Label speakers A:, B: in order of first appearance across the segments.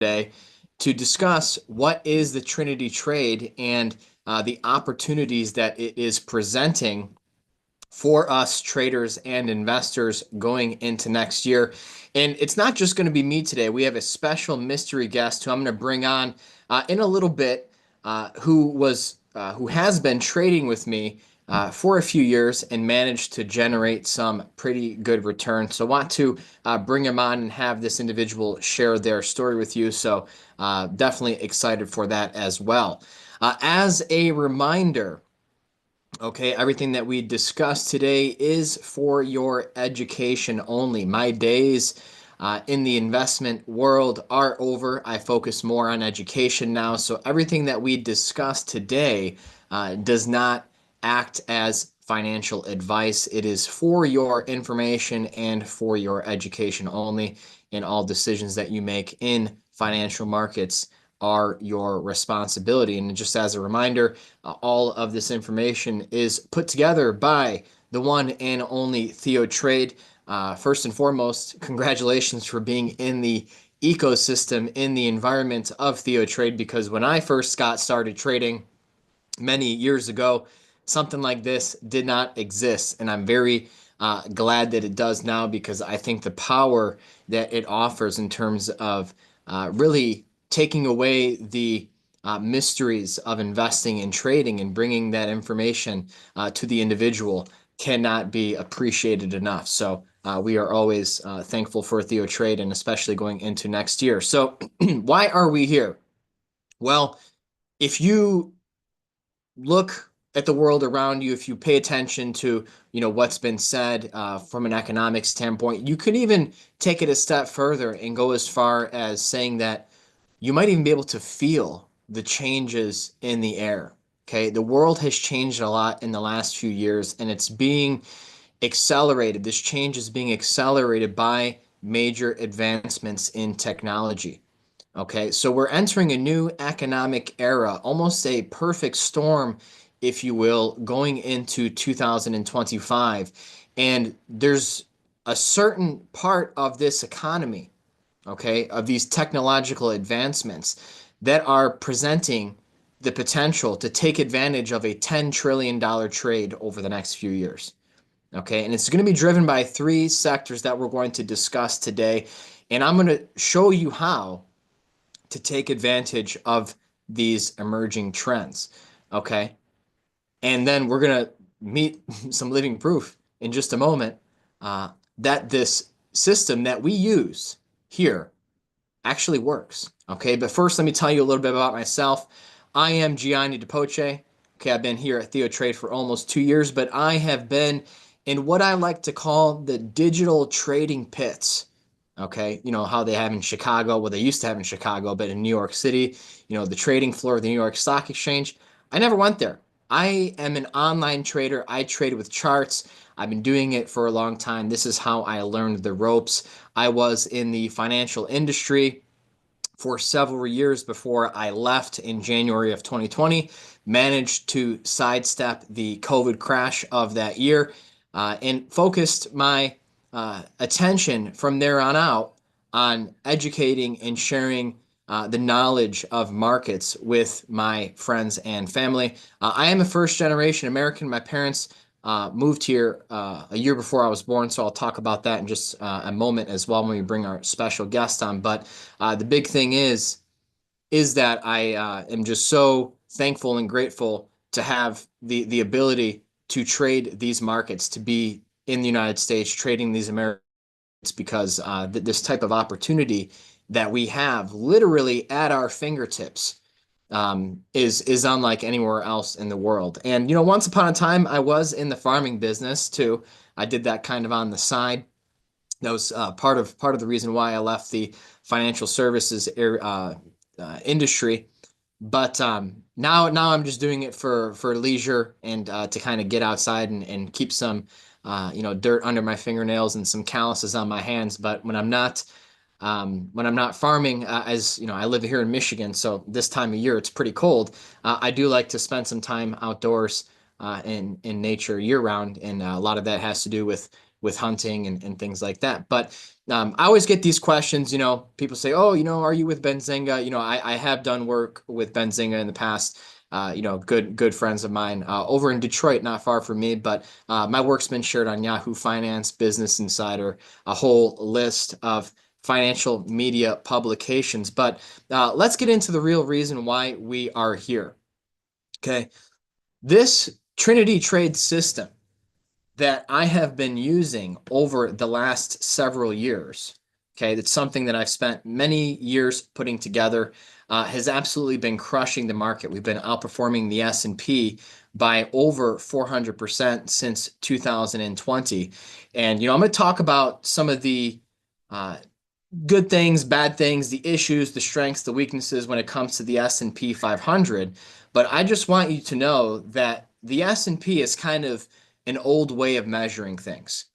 A: today to discuss what is the Trinity trade and the opportunities that it is presenting for us traders and investors going into next year. And it's not just going to be me today. We have a special mystery guest who I'm going to bring on in a little bit, who has been trading with me for a few years and managed to generate some pretty good returns. So I want to bring him on and have this individual share their story with you. So definitely excited for that as well. As a reminder, okay, everything that we discussed today is for your education only. My days in the investment world are over. I focus more on education now. So everything that we discussed today does not act as financial advice. It is for your information and for your education only. And all decisions that you make in financial markets are your responsibility. And just as a reminder, all of this information is put together by the one and only Theo Trade. First and foremost, congratulations for being in the ecosystem, in the environment of Theo Trade, because when I first got started trading many years ago, something like this did not exist. And I'm very glad that it does now, because I think the power that it offers in terms of really taking away the mysteries of investing and trading and bringing that information to the individual cannot be appreciated enough. So we are always thankful for Theo Trade, and especially going into next year. So why are we here? Well, if you look at the world around you, if you pay attention to what's been said from an economic standpoint, you could even take it a step further and go as far as saying that you might even be able to feel the changes in the air. Okay, the world has changed a lot in the last few years, and it's being accelerated. This change is being accelerated by major advancements in technology. Okay, so we're entering a new economic era, almost a perfect storm, if you will, going into 2025. And there's a certain part of this economy, okay, of these technological advancements that are presenting the potential to take advantage of a $10 trillion trade over the next few years. Okay, and it's going to be driven by three sectors that we're going to discuss today. And I'm going to show you how to take advantage of these emerging trends. Okay. And then we're going to meet some living proof in just a moment uh, that this system that we use here actually works. Okay. But first, let me tell you a little bit about myself. I am Gianni Poce. Okay. I've been here at Theo Trade for almost 2 years, but I have been in what I like to call the digital trading pits. Okay, you know how they have in Chicago, well, they used to have in Chicago, but in New York City, the trading floor of the New York Stock Exchange. I never went there. I am an online trader. I trade with charts. I've been doing it for a long time. This is how I learned the ropes. I was in the financial industry for several years before I left in January of 2020, managed to sidestep the COVID crash of that year, and focused my attention from there on out on educating and sharing the knowledge of markets with my friends and family. I am a first generation American. My parents moved here a year before I was born, so I'll talk about that in just a moment as well when we bring our special guest on. But the big thing is that I am just so thankful and grateful to have the ability to trade these markets, to be in the United States trading these Americans, because this type of opportunity that we have literally at our fingertips is unlike anywhere else in the world. And once upon a time, I was in the farming business too. I did that kind of on the side. That was part of the reason why I left the financial services industry. But now I'm just doing it for leisure and to kind of get outside and keep some dirt under my fingernails and some calluses on my hands. But when I'm not farming, as you know, I live here in Michigan, so this time of year it's pretty cold. I do like to spend some time outdoors in nature year round, and a lot of that has to do with with hunting and things like that. But I always get these questions, people say, oh, are you with Benzinga? I have done work with Benzinga in the past. Good friends of mine over in Detroit, not far from me. But my work's been shared on Yahoo Finance, Business Insider, a whole list of financial media publications. But let's get into the real reason why we are here. Okay. This Trinity trade system that I have been using over the last several years, okay, that's something that I've spent many years putting together, has absolutely been crushing the market. We've been outperforming the S&P by over 400% since 2020. And, I'm going to talk about some of the uh, good things, bad things, the issues, the strengths, the weaknesses when it comes to the S&P 500. But I just want you to know that the S&P is kind of an old way of measuring things.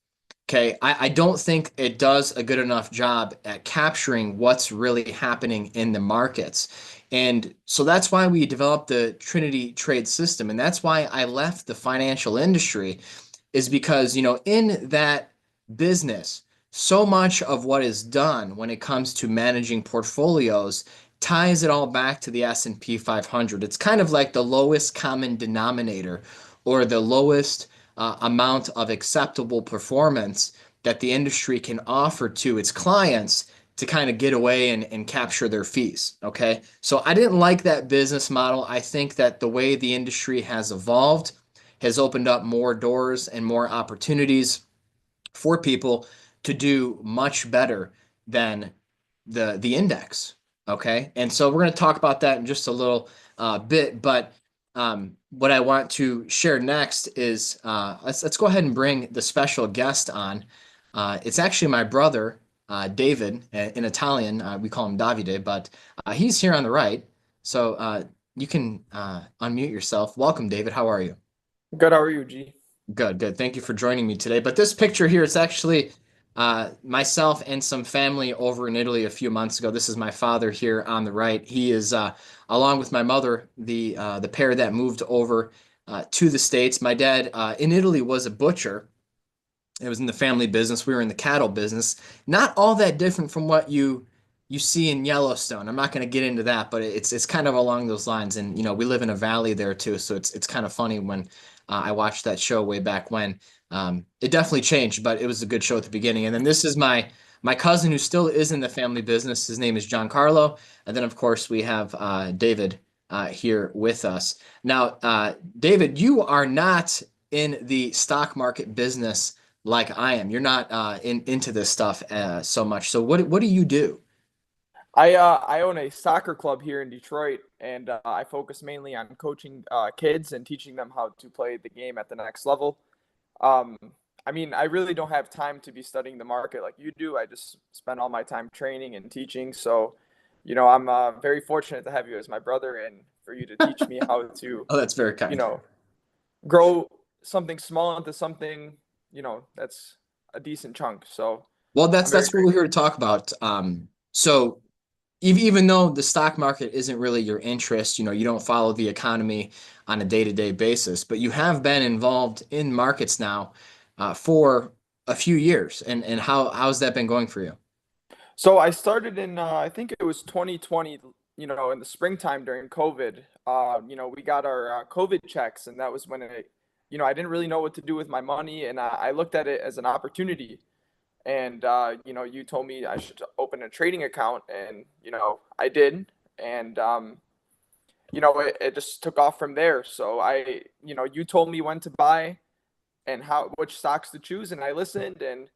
A: Okay, I don't think it does a good enough job at capturing what's really happening in the markets. And so that's why we developed the Trinity trade system. And that's why I left the financial industry, is because, in that business, so much of what is done when it comes to managing portfolios ties it all back to the S&P 500. It's kind of like the lowest common denominator, or the lowest amount of acceptable performance that the industry can offer to its clients to kind of get away and capture their fees. Okay. So I didn't like that business model. I think that the way the industry has evolved has opened up more doors and more opportunities for people to do much better than the index. Okay, and so we're going to talk about that in just a little bit. But what I want to share next is let's go ahead and bring the special guest on. It's actually my brother, David. In Italian, we call him Davide, but he's here on the right. So you can unmute yourself. Welcome, David. How are you?
B: Good, how are you, G?
A: Good, good. Thank you for joining me today. But this picture here, it's actually myself and some family over in Italy a few months ago. This is my father here on the right. He is, along with my mother, the pair that moved over to the States. My dad in Italy was a butcher. It was in the family business. We were in the cattle business. Not all that different from what you see in Yellowstone. I'm not going to get into that, but it's kind of along those lines. And we live in a valley there too, so it's kind of funny when I watched that show way back when. It definitely changed, but it was a good show at the beginning. And then this is my cousin who still is in the family business. His name is Giancarlo, and then of course we have David here with us. Now, David, you are not in the stock market business like I am. You're not into this stuff so much. So what do you do?
B: I own a soccer club here in Detroit, and I focus mainly on coaching kids and teaching them how to play the game at the next level. Um, I mean, I really don't have time to be studying the market like you do. I just spend all my time training and teaching. So, I'm very fortunate to have you as my brother and for you to teach me how to,
A: Oh, that's very
B: you
A: kind.
B: know, grow something small into something, that's a decent chunk. So
A: Well, that's
B: I'm very
A: that's what we're
B: grateful.
A: here to talk about. So even though the stock market isn't really your interest, you don't follow the economy on a day-to-day basis, but you have been involved in markets now for a few years. And how's that been going for you?
B: So I started in I think it was 2020, in the springtime during COVID. We got our COVID checks, and that was when I didn't really know what to do with my money, and I looked at it as an opportunity. And you told me I should open a trading account, and I did, and it just took off from there. So you told me when to buy and how which stocks to choose, and I listened, and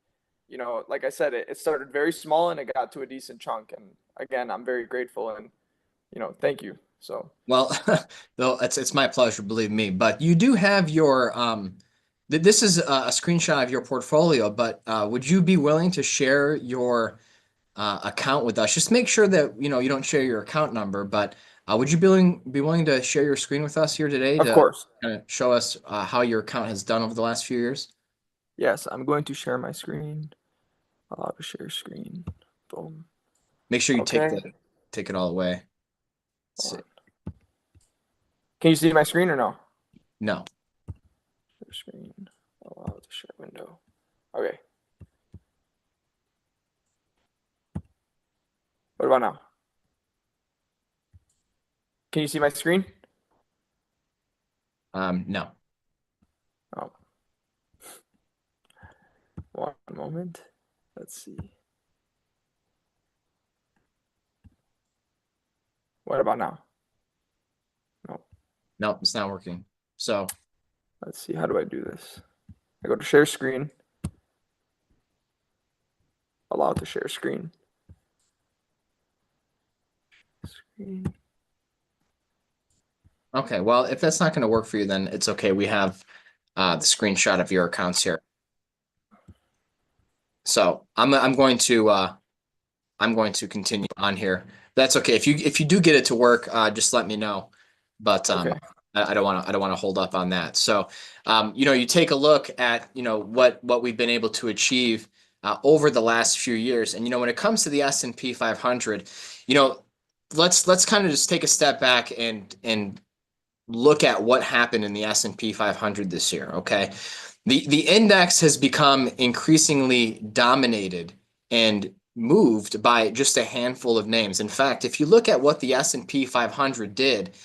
B: like I said, it started very small and it got to a decent chunk. And again, I'm very grateful and thank you. So
A: Well, though it's my pleasure, believe me. But you do have your this is a screenshot of your portfolio, but would you be willing to share your account with us? Just make sure that you don't share your account number, but would you be willing to share your screen with us here today
B: of
A: to
B: course,
A: kind of show us how your account has done over the last few years?
B: yes, I'm going to share my screen. Allow to share screen. Boom.
A: Make sure you
B: Okay.
A: take it all away. Let's
B: Hold
A: see.
B: on. Can you see my screen or no?
A: No.
B: Share screen. Allow to share window. Okay. What about now? Can you see my screen?
A: No.
B: Oh, one moment. Let's see. What about now? No.
A: Nope, it's not working. So,
B: Let's see. How do I do this? I go to share screen. Allow to share screen. Screen.
A: okay, well, if that's not going to work for you, then it's okay. We have the screenshot of your accounts here. So I'm going to continue on here. That's okay. If you do get it to work, just let me know. But
B: Okay.
A: I don't want to hold up on that. So you take a look at what we've been able to achieve over the last few years, and when it comes to the S&P 500, you know, let's kind of just take a step back and look at what happened in the S&P 500 this year, okay? The index has become increasingly dominated and moved by just a handful of names. In fact, if you look at what the S&P 500 did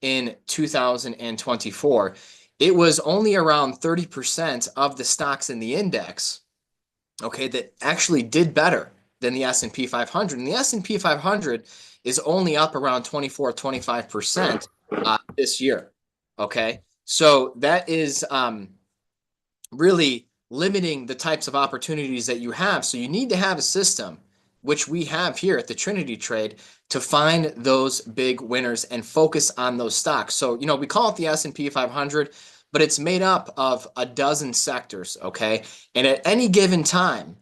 A: in 2024, it was only around 30% of the stocks in the index, okay, that actually did better than the S&P 500. And the S&P 500 is only up around 24, 25% this year, okay? So that is really limiting the types of opportunities that you have. So you need to have a system, which we have here at the Trinity Trade, to find those big winners and focus on those stocks. So, we call it the S&P 500, but it's made up of a dozen sectors, okay? And at any given time,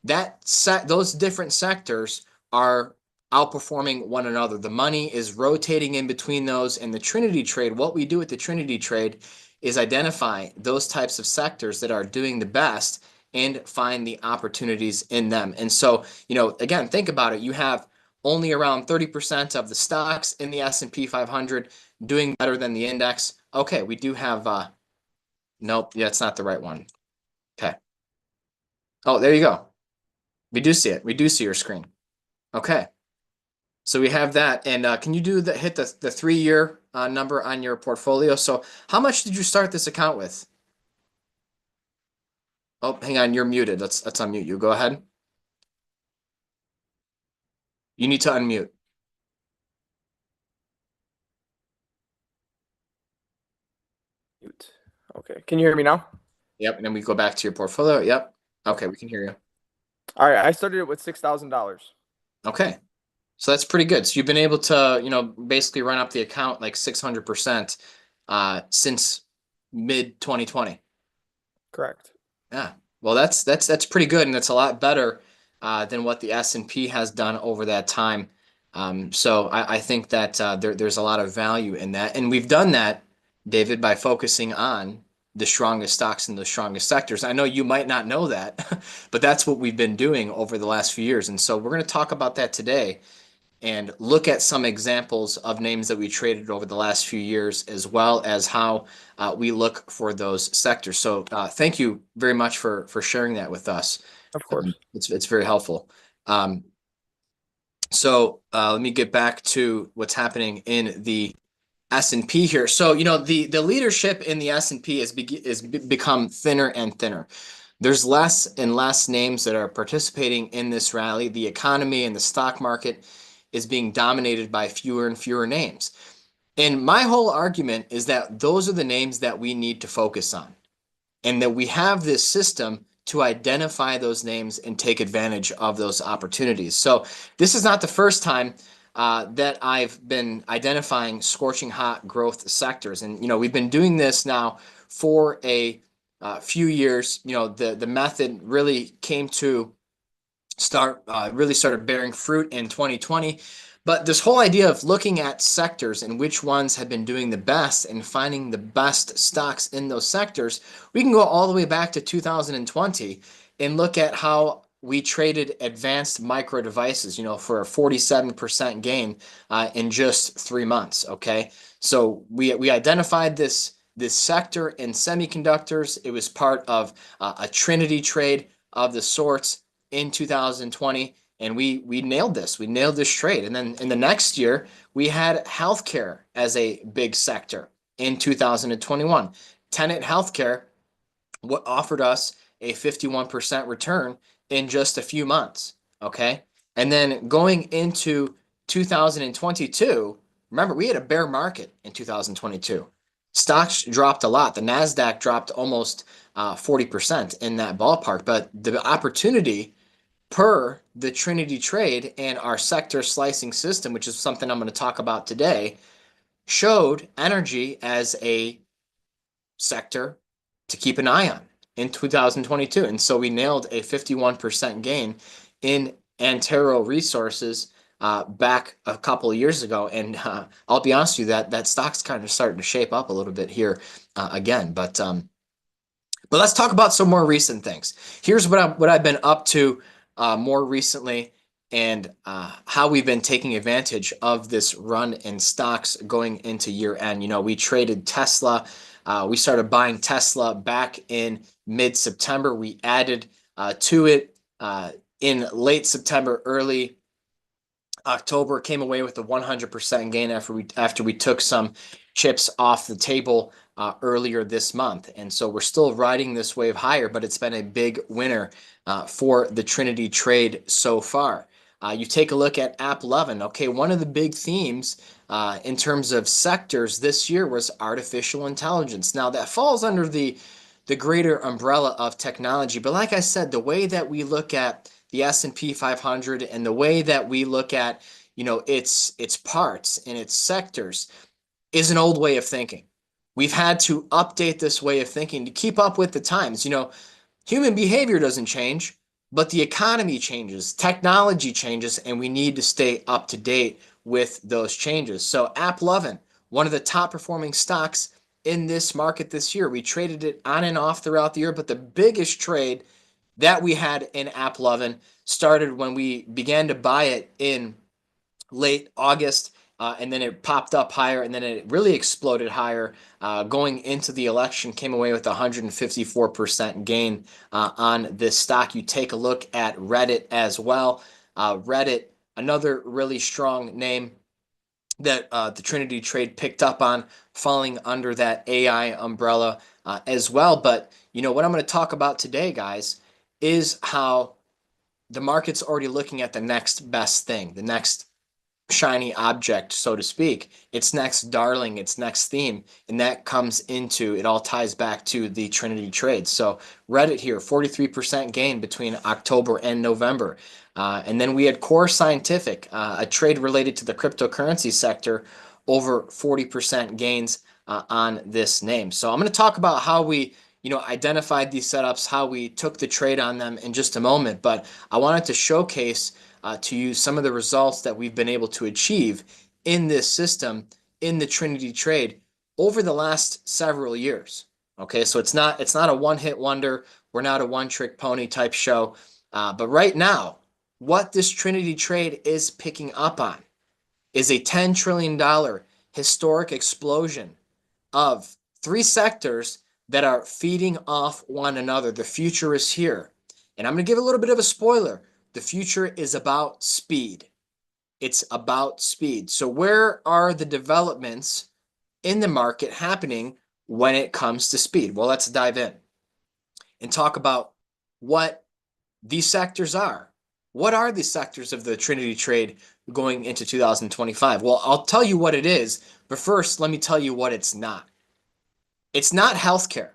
A: those different sectors are outperforming one another. The money is rotating in between those, and the Trinity Trade, what we do at the Trinity Trade is identify those types of sectors that are doing the best and find the opportunities in them. And so, again, think about it. You have only around 30% of the stocks in the S&P 500 doing better than the index. Okay, we do have, nope, yeah, it's not the right one. Okay. Oh, there you go. We do see it. We do see your screen. Okay. So we have that. And can you hit the 3-year number on your portfolio? So how much did you start this account with? Oh, hang on, you're muted. Let's unmute you. Go ahead. You need to unmute.
B: Mute. Okay. Can you hear me now?
A: Yep. And then we go back to your portfolio. Yep. Okay, we can hear you.
B: All right. I started it with $6,000.
A: Okay. So that's pretty good. So you've been able to, basically run up the account like 600% since mid 2020.
B: Correct.
A: Yeah. Well, that's pretty good, and that's a lot better than what the S&P has done over that time. So I think that there's a lot of value in that, and we've done that, David, by focusing on the strongest stocks in the strongest sectors. I know you might not know that, but that's what we've been doing over the last few years, and so we're going to talk about that today and look at some examples of names that we traded over the last few years, as well as how we look for those sectors. So thank you very much for sharing that with us.
B: Of course.
A: It's very helpful. So let me get back to what's happening in the S&P here. So the leadership in the S&P is become thinner and thinner. There's less and less names that are participating in this rally. The economy and the stock market is being dominated by fewer and fewer names. And my whole argument is that those are the names that we need to focus on, and that we have this system to identify those names and take advantage of those opportunities. So this is not the first time that I've been identifying scorching hot growth sectors. And, we've been doing this now for a few years. The method really came to really started bearing fruit in 2020. But this whole idea of looking at sectors and which ones have been doing the best and finding the best stocks in those sectors, we can go all the way back to 2020 and look at how we traded advanced micro devices, for a 47% gain in just 3 months. Okay, so we identified this sector in semiconductors. It was part of a Trinity trade. of the sorts in 2020, and we nailed this. We nailed this trade. And then in the next year, we had healthcare as a big sector in 2021. Tenet Healthcare what offered us a 51% return in just a few months. Okay. And then going into 2022, remember, we had a bear market in 2022. Stocks dropped a lot. The NASDAQ dropped almost 40% in that ballpark. But the opportunity per the Trinity trade and our sector slicing system, which is something I'm going to talk about today, showed energy as a sector to keep an eye on in 2022. And so we nailed a 51% gain in Antero Resources back a couple of years ago. And I'll be honest with you, that stock's kind of starting to shape up a little bit here again. But let's talk about some more recent things. Here's what I've been up to more recently and how we've been taking advantage of this run in stocks going into year end. You know, we traded Tesla. We started buying Tesla back in mid-September. We added to it in late September, early October, came away with a 100% gain after we took some chips off the table earlier this month. And so we're still riding this wave higher, but it's been a big winner for the Trinity trade so far. You take a look at AppLovin. Okay, one of the big themes in terms of sectors this year was artificial intelligence. Now that falls under the greater umbrella of technology, but like I said, the way that we look at the S&P 500 and the way that we look at, you know, its parts and its sectors is an old way of thinking. We've had to update this way of thinking to keep up with the times. You know, human behavior doesn't change, but the economy changes, technology changes, and we need to stay up to date with those changes. So AppLovin, one of the top performing stocks in this market this year. We traded it on and off throughout the year, but the biggest trade that we had in AppLovin started when we began to buy it in late August, and then it popped up higher, and then it really exploded higher. Going into the election, came away with a 154% gain on this stock. You take a look at Reddit as well. Reddit, another really strong name that the Trinity trade picked up on, falling under that AI umbrella as well. But you know what I'm going to talk about today, guys, is how the market's already looking at the next best thing, the next shiny object, so to speak, its next darling, its next theme, and that comes into, it all ties back to the Trinity trade. So Reddit here, 43% gain between October and November. And then we had Core Scientific, a trade related to the cryptocurrency sector, over 40% gains on this name. So I'm going to talk about how we identified these setups, how we took the trade on them in just a moment. But I wanted to showcase to you some of the results that we've been able to achieve in this system, in the Trinity trade over the last several years. Okay, so it's not a one-hit wonder. We're not a one-trick pony type show. But right now, what this Trinity trade is picking up on is a $10 trillion historic explosion of three sectors that are feeding off one another. The future is here. And I'm going to give a little bit of a spoiler. The future is about speed. It's about speed. So where are the developments in the market happening when it comes to speed? Well, let's dive in and talk about what these sectors are. What are the sectors of the Trinity trade going into 2025? Well, I'll tell you what it is, but first, let me tell you what it's not. It's not healthcare.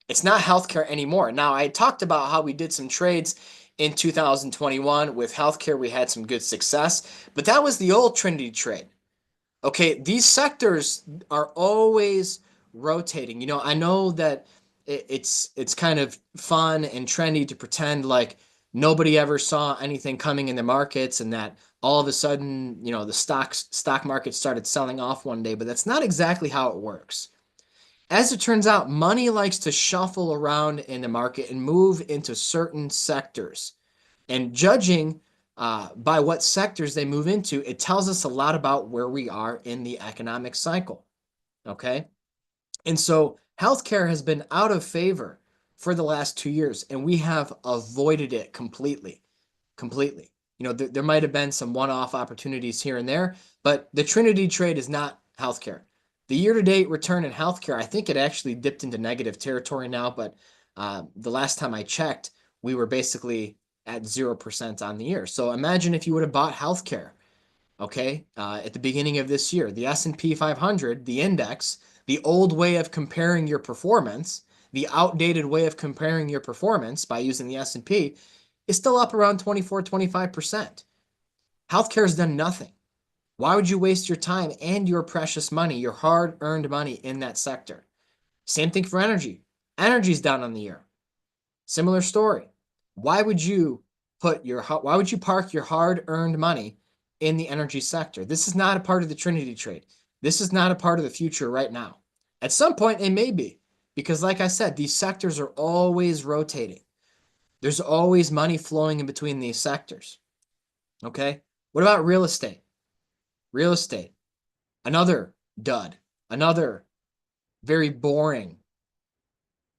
A: It's not healthcare anymore. Now, I talked about how we did some trades in 2021 with healthcare. We had some good success, but that was the old Trinity trade. Okay, these sectors are always rotating. You know, I know that it's kind of fun and trendy to pretend like nobody ever saw anything coming in the markets and that all of a sudden, you know, the stock market started selling off one day, but that's not exactly how it works. As it turns out, money likes to shuffle around in the market and move into certain sectors. And judging by what sectors they move into, it tells us a lot about where we are in the economic cycle. Okay. And so healthcare has been out of favor for the last 2 years, and we have avoided it completely. Completely. There might have been some one-off opportunities here and there, but the Trinity trade is not healthcare. The year-to-date return in healthcare, I think it actually dipped into negative territory now, but the last time I checked, we were basically at 0% on the year. So imagine if you would have bought healthcare, okay, at the beginning of this year. The S&P 500, the index, the old way of comparing your performance, the outdated way of comparing your performance by using the S&P is still up around 24, 25%. Healthcare has done nothing. Why would you waste your time and your precious money, your hard-earned money in that sector? Same thing for energy. Energy's down on the year. Similar story. Why would you park your hard-earned money in the energy sector? This is not a part of the Trinity trade. This is not a part of the future right now. At some point, it may be, because like I said, these sectors are always rotating. There's always money flowing in between these sectors. Okay? What about real estate? Real estate, another dud, another very boring,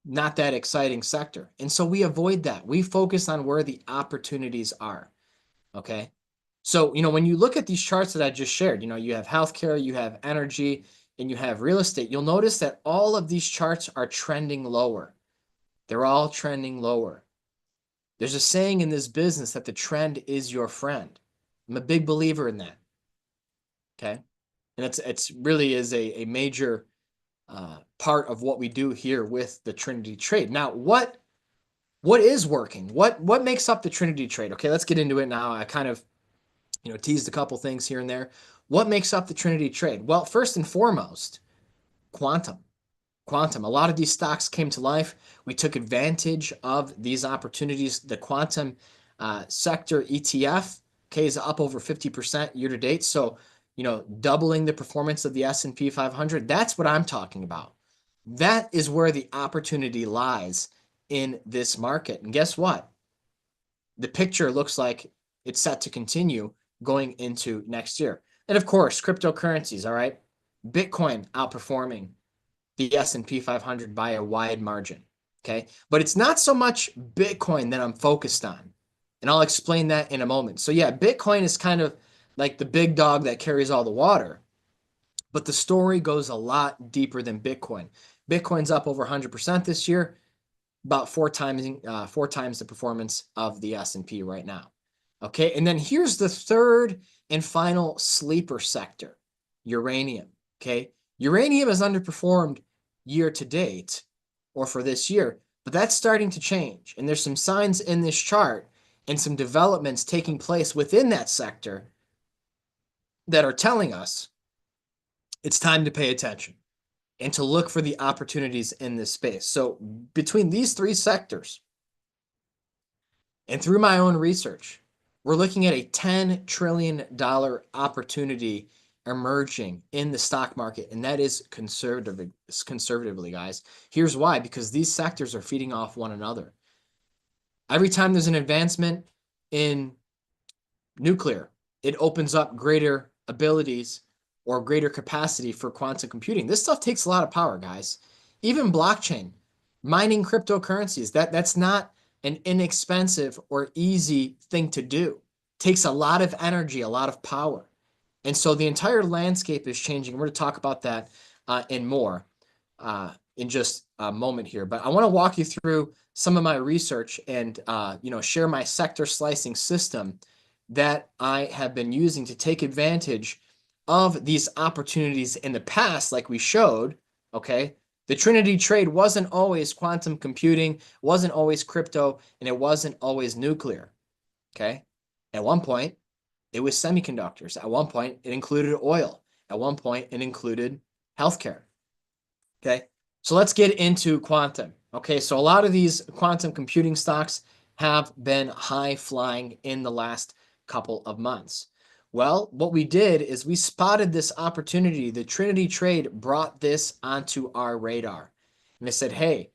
A: not that exciting sector. And so we avoid that. We focus on where the opportunities are. Okay? So, when you look at these charts that I just shared, you have healthcare, you have energy, and you have real estate, you'll notice that all of these charts are trending lower. They're all trending lower. There's a saying in this business that the trend is your friend. I'm a big believer in that. Okay. And it's really is a major part of what we do here with the Trinity trade. Now, what is working? What makes up the Trinity trade? Okay, let's get into it now. I kind of, teased a couple things here and there. What makes up the Trinity trade? Well, first and foremost, quantum. Quantum. A lot of these stocks came to life. We took advantage of these opportunities. The quantum sector ETF, okay, is up over 50% year to date. So, doubling the performance of the S&P 500. That's what I'm talking about. That is where the opportunity lies in this market. And guess what? The picture looks like it's set to continue going into next year. And of course, cryptocurrencies, all right? Bitcoin outperforming the S&P 500 by a wide margin, okay? But it's not so much Bitcoin that I'm focused on, and I'll explain that in a moment. So yeah, Bitcoin is kind of like the big dog that carries all the water, but the story goes a lot deeper than Bitcoin. Bitcoin's up over 100% this year, about four times the performance of the S&P right now. Okay, and then here's the third and final sleeper sector, uranium. Okay, uranium has underperformed year to date or for this year, but that's starting to change. And there's some signs in this chart and some developments taking place within that sector that are telling us it's time to pay attention and to look for the opportunities in this space. So between these three sectors and through my own research, we're looking at a $10 trillion opportunity emerging in the stock market, and that is conservatively, guys. Here's why: because these sectors are feeding off one another. Every time there's an advancement in nuclear, it opens up greater abilities or greater capacity for quantum computing. This stuff takes a lot of power, guys. Even blockchain, mining cryptocurrencies, that's not an inexpensive or easy thing to do. It takes a lot of energy, a lot of power. And so the entire landscape is changing. We're going to talk about that and more in just a moment here. But I want to walk you through some of my research and share my sector slicing system that I have been using to take advantage of these opportunities in the past, like we showed. Okay, the Trinity trade wasn't always quantum computing, wasn't always crypto, and it wasn't always nuclear. Okay, at one point it was semiconductors. At one point it included oil. At one point it included healthcare. Okay, so let's get into quantum. Okay, so a lot of these quantum computing stocks have been high flying in the last couple of months. Well, what we did is we spotted this opportunity. The Trinity trade brought this onto our radar. And they said, hey,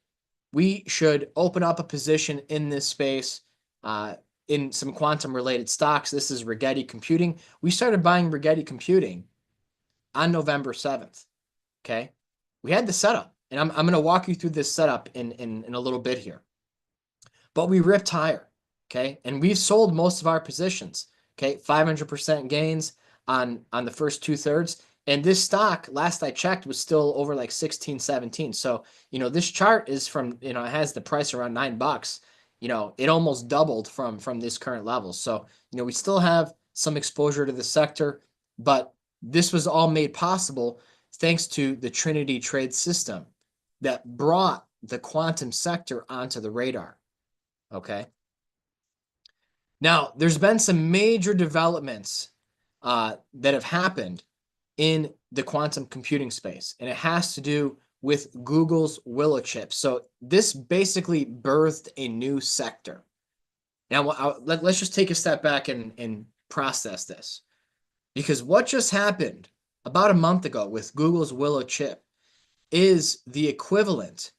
A: we should open up a position in this space in some quantum related stocks. This is Rigetti Computing. We started buying Rigetti Computing on November 7th. Okay. We had the setup. And I'm going to walk you through this setup in a little bit here. But we ripped higher, okay? And we've sold most of our positions, okay? 500% gains on the first two thirds. And this stock, last I checked, was still over like 16, 17. So, this chart is from, it has the price around $9. It almost doubled from this current level. So, we still have some exposure to the sector, but this was all made possible thanks to the Trinity trade system that brought the quantum sector onto the radar. Okay. Now, there's been some major developments that have happened in the quantum computing space, and it has to do with Google's Willow chip. So this basically birthed a new sector. Now, let's just take a step back and process this, because what just happened about a month ago with Google's Willow chip is the equivalent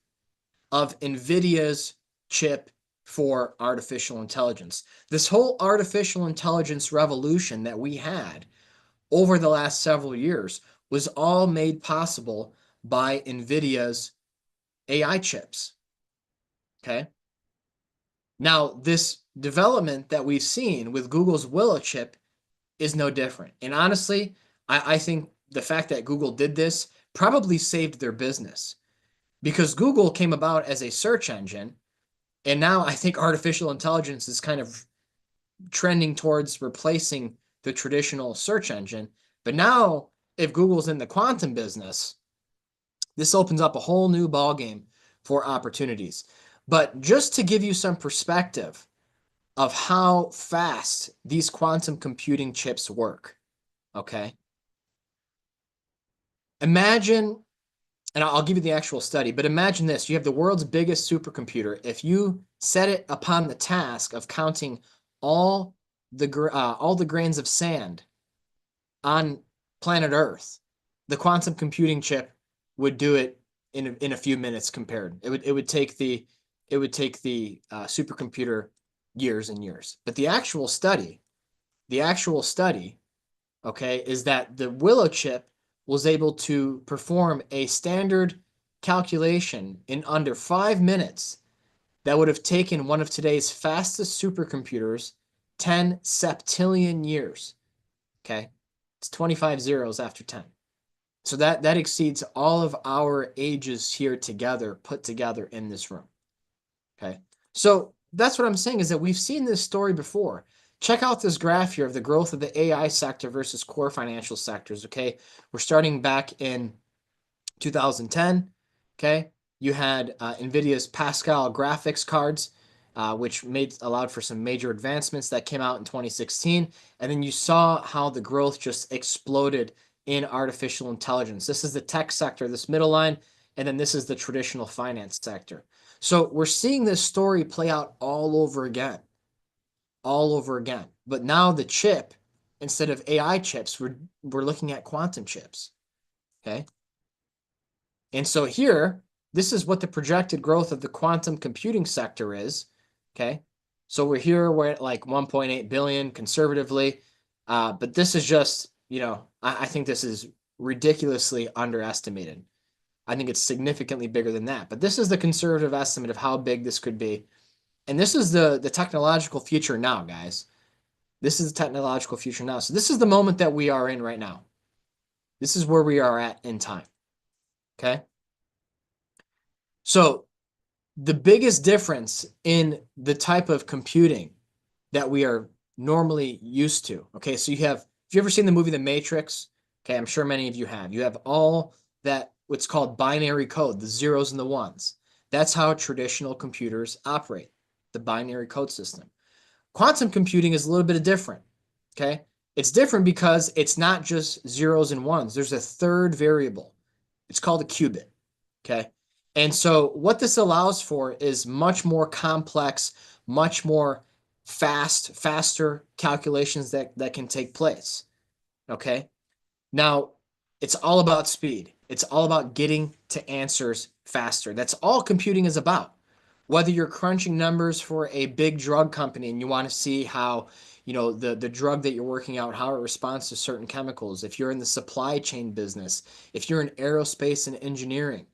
A: of NVIDIA's chip for artificial intelligence. This whole artificial intelligence revolution that we had over the last several years was all made possible by NVIDIA's AI chips. Okay. Now, this development that we've seen with Google's Willow chip is no different. And honestly, I think the fact that Google did this probably saved their business, because Google came about as a search engine. And now I think artificial intelligence is kind of trending towards replacing the traditional search engine. But now, if Google's in the quantum business, this opens up a whole new ballgame for opportunities. But just to give you some perspective of how fast these quantum computing chips work, okay? Imagine, and I'll give you the actual study, but imagine this. You have the world's biggest supercomputer. If you set it upon the task of counting all the grains of sand on planet Earth, the quantum computing chip would do it in a few minutes compared. It would take the supercomputer years and years. But the actual study, okay, is that the Willow chip was able to perform a standard calculation in under 5 minutes that would have taken one of today's fastest supercomputers 10 septillion years. Okay. It's 25 zeros after 10. So that exceeds all of our ages here together, put together in this room. Okay. So that's what I'm saying, is that we've seen this story before. Check out this graph here of the growth of the AI sector versus core financial sectors. Okay. We're starting back in 2010. Okay. You had NVIDIA's Pascal graphics cards, which allowed for some major advancements that came out in 2016. And then you saw how the growth just exploded in artificial intelligence. This is the tech sector, this middle line, and then this is the traditional finance sector. So we're seeing this story play out all over again, all over again. But now the chip, instead of AI chips, we're looking at quantum chips. Okay. And so here, this is what the projected growth of the quantum computing sector is. Okay. So we're at like 1.8 billion conservatively. But this is just, I think this is ridiculously underestimated. I think it's significantly bigger than that. But this is the conservative estimate of how big this could be. And this is the technological future now, guys. This is the technological future now. So this is the moment that we are in right now. This is where we are at in time. Okay. So the biggest difference in the type of computing that we are normally used to. Okay. So have you ever seen the movie The Matrix? Okay. I'm sure many of you have. You have all that, what's called binary code, the zeros and the ones. That's how traditional computers operate, the binary code system. Quantum computing is a little bit different. Okay. It's different because it's not just zeros and ones. There's a third variable. It's called a qubit. Okay. And so what this allows for is much more complex, much more faster calculations that can take place. Okay. Now, it's all about speed. It's all about getting to answers faster. That's all computing is about. Whether you're crunching numbers for a big drug company and you want to see how, the drug that you're working out, how it responds to certain chemicals. If you're in the supply chain business, if you're in aerospace and engineering,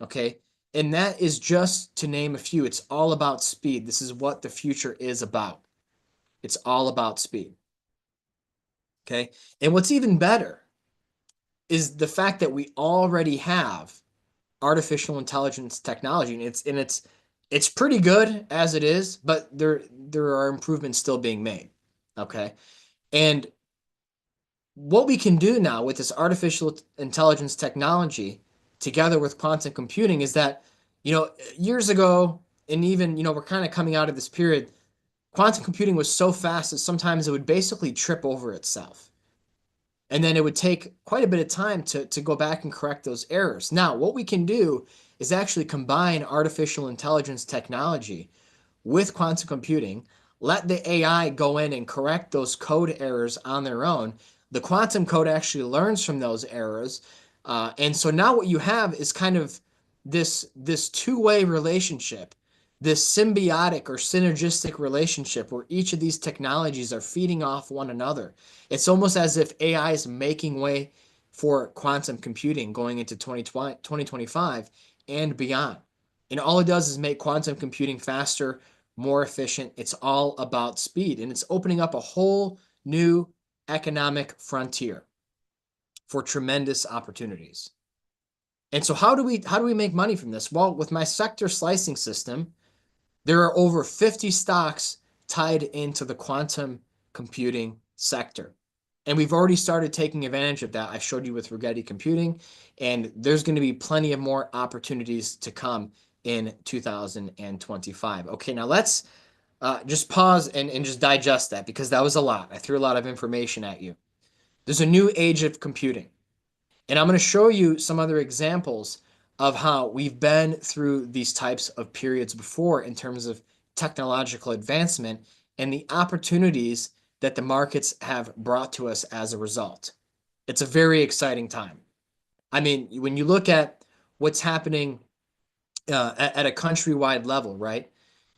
A: Okay. And that is just to name a few. It's all about speed. This is what the future is about. It's all about speed. Okay. And what's even better is the fact that we already have artificial intelligence technology, and it's pretty good as it is, but there are improvements still being made. Okay. And what we can do now with this artificial intelligence technology together with quantum computing is that, years ago, and even, we're kind of coming out of this period, quantum computing was so fast that sometimes it would basically trip over itself. And then it would take quite a bit of time to go back and correct those errors. Now, what we can do is actually combine artificial intelligence technology with quantum computing, let the AI go in and correct those code errors on their own. The quantum code actually learns from those errors. And so now what you have is kind of this two-way relationship, this symbiotic or synergistic relationship where each of these technologies are feeding off one another. It's almost as if AI is making way for quantum computing going into 2025 and beyond. And all it does is make quantum computing faster, more efficient. It's all about speed, and it's opening up a whole new economic frontier for tremendous opportunities. And so how do we make money from this? Well, with my sector slicing system, there are over 50 stocks tied into the quantum computing sector. And we've already started taking advantage of that. I showed you with Rigetti Computing, and there's going to be plenty of more opportunities to come in 2025. Okay, now let's just pause and just digest that because that was a lot. I threw a lot of information at you. There's a new age of computing. And I'm going to show you some other examples of how we've been through these types of periods before in terms of technological advancement and the opportunities that the markets have brought to us as a result. It's a very exciting time. I mean, when you look at what's happening at a countrywide level, right?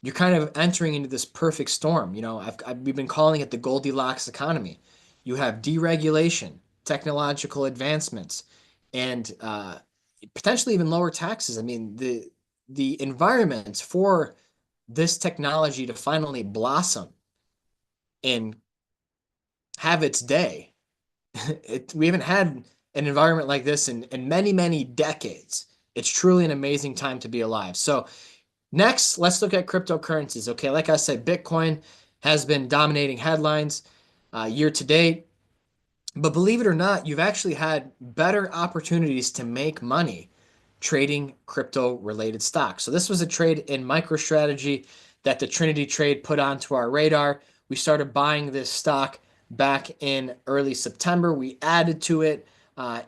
A: You're kind of entering into this perfect storm. We've been calling it the Goldilocks economy. You have deregulation, technological advancements, and potentially even lower taxes. I mean, the environment for this technology to finally blossom and have its day. We haven't had an environment like this in many, many decades. It's truly an amazing time to be alive. So next, let's look at cryptocurrencies. Okay, like I said, Bitcoin has been dominating headlines year to date. But believe it or not, you've actually had better opportunities to make money trading crypto related stocks. So this was a trade in MicroStrategy that the Trinity trade put onto our radar. We started buying this stock back in early September. We added to it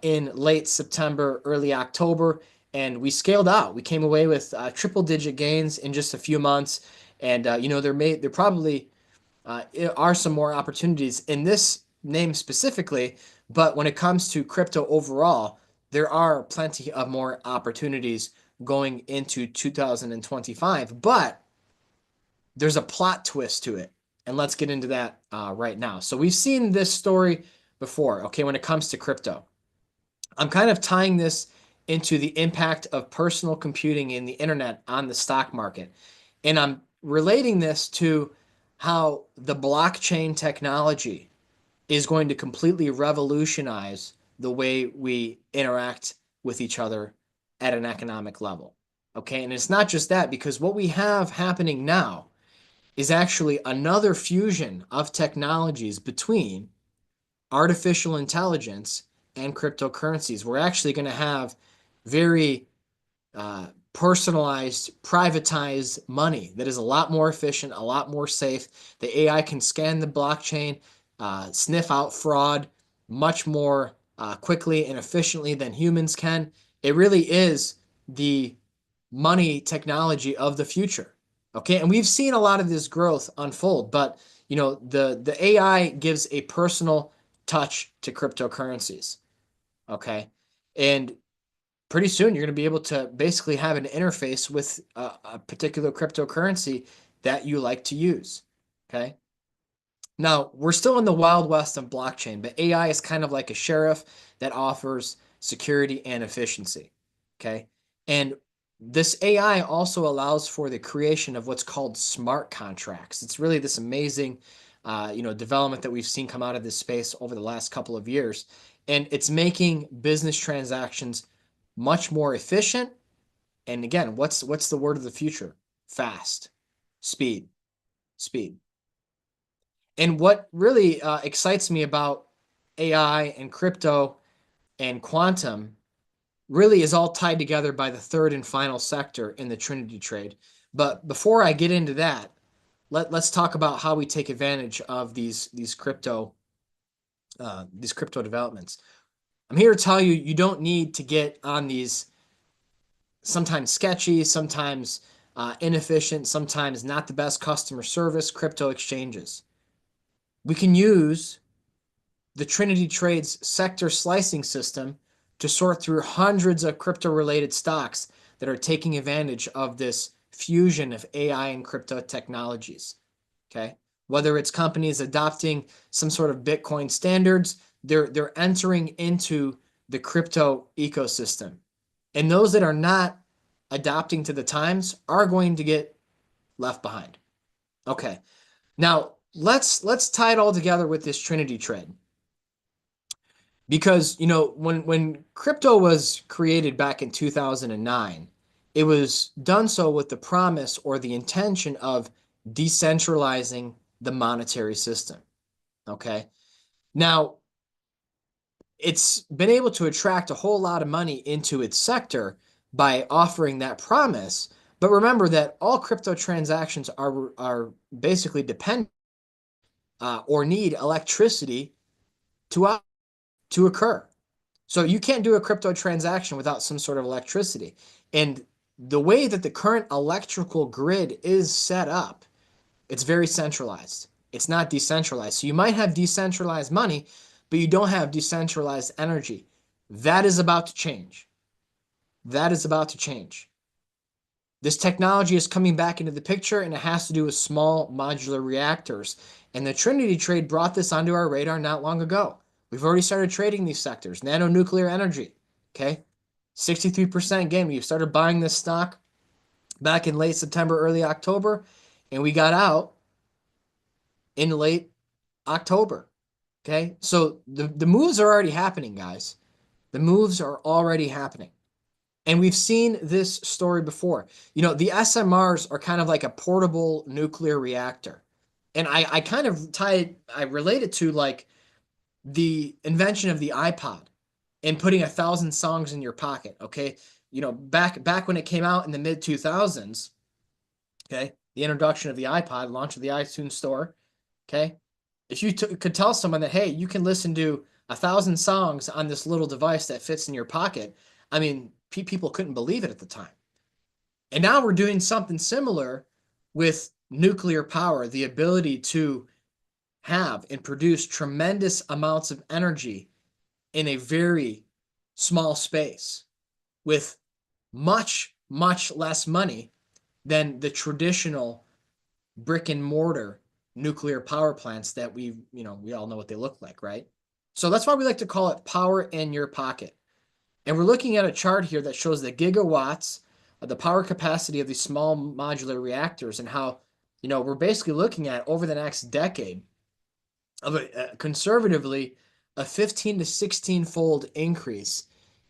A: in late September, early October, and we scaled out. We came away with triple digit gains in just a few months. And there probably are some more opportunities in this name specifically, but when it comes to crypto overall, there are plenty of more opportunities going into 2025. But there's a plot twist to it, and let's get into that right now. So we've seen this story before, okay, when it comes to crypto. I'm kind of tying this into the impact of personal computing and the internet on the stock market. And I'm relating this to how the blockchain technology is going to completely revolutionize the way we interact with each other at an economic level. Okay. And it's not just that, because what we have happening now is actually another fusion of technologies between artificial intelligence and cryptocurrencies. We're actually going to have very personalized, privatized money that is a lot more efficient, a lot more safe. The AI can scan the blockchain, sniff out fraud much more quickly and efficiently than humans can. It really is the money technology of the future. Okay, and we've seen a lot of this growth unfold, but the AI gives a personal touch to cryptocurrencies. Okay, and pretty soon you're going to be able to basically have an interface with a particular cryptocurrency that you like to use. Okay. Now, we're still in the wild west of blockchain, but AI is kind of like a sheriff that offers security and efficiency. Okay. And This AI also allows for the creation of what's called smart contracts. It's really this amazing, development that we've seen come out of this space over the last couple of years, and it's making business transactions much more efficient. And again, what's the word of the future? Fast, speed, speed. And what really excites me about AI and crypto and quantum really is all tied together by the third and final sector in the Trinity trade. But before I get into that, let's talk about how we take advantage of these crypto developments. I'm here to tell you, you don't need to get on these sometimes sketchy, sometimes inefficient, sometimes not the best customer service crypto exchanges. We can use the Trinity Trades sector slicing system to sort through hundreds of crypto-related stocks that are taking advantage of this fusion of AI and crypto technologies. Okay, whether it's companies adopting some sort of Bitcoin standards, they're entering into the crypto ecosystem, and those that are not adopting to the times are going to get left behind. Okay, now let's tie it all together with this Trinity trade. Because, when crypto was created back in 2009, it was done so with the promise or the intention of decentralizing the monetary system. Okay. Now, it's been able to attract a whole lot of money into its sector by offering that promise. But remember that all crypto transactions are basically dependent or need electricity to to occur. So you can't do a crypto transaction without some sort of electricity. And the way that the current electrical grid is set up, it's very centralized. It's not decentralized. So you might have decentralized money, but you don't have decentralized energy. That is about to change. That is about to change. This technology is coming back into the picture, and it has to do with small modular reactors. And the Trinity trade brought this onto our radar not long ago. We've already started trading these sectors. Nano-nuclear energy, okay? 63% gain. We started buying this stock back in late September, early October, and we got out in late October, okay? So the moves are already happening, guys. The moves are already happening. And we've seen this story before. The SMRs are kind of like a portable nuclear reactor. And I kind of I relate it to like the invention of the iPod and putting 1,000 songs in your pocket. Okay. Back when it came out in the mid 2000s, okay, the introduction of the iPod, launch of the iTunes store. Okay. If you could tell someone that, hey, you can listen to 1,000 songs on this little device that fits in your pocket, I mean, people couldn't believe it at the time. And now we're doing something similar with nuclear power, the ability to have and produce tremendous amounts of energy in a very small space with much, much less money than the traditional brick and mortar nuclear power plants that we all know what they look like, right? So that's why we like to call it power in your pocket. And we're looking at a chart here that shows the gigawatts of the power capacity of these small modular reactors and how, we're basically looking at over the next decade of conservatively a 15 to 16 fold increase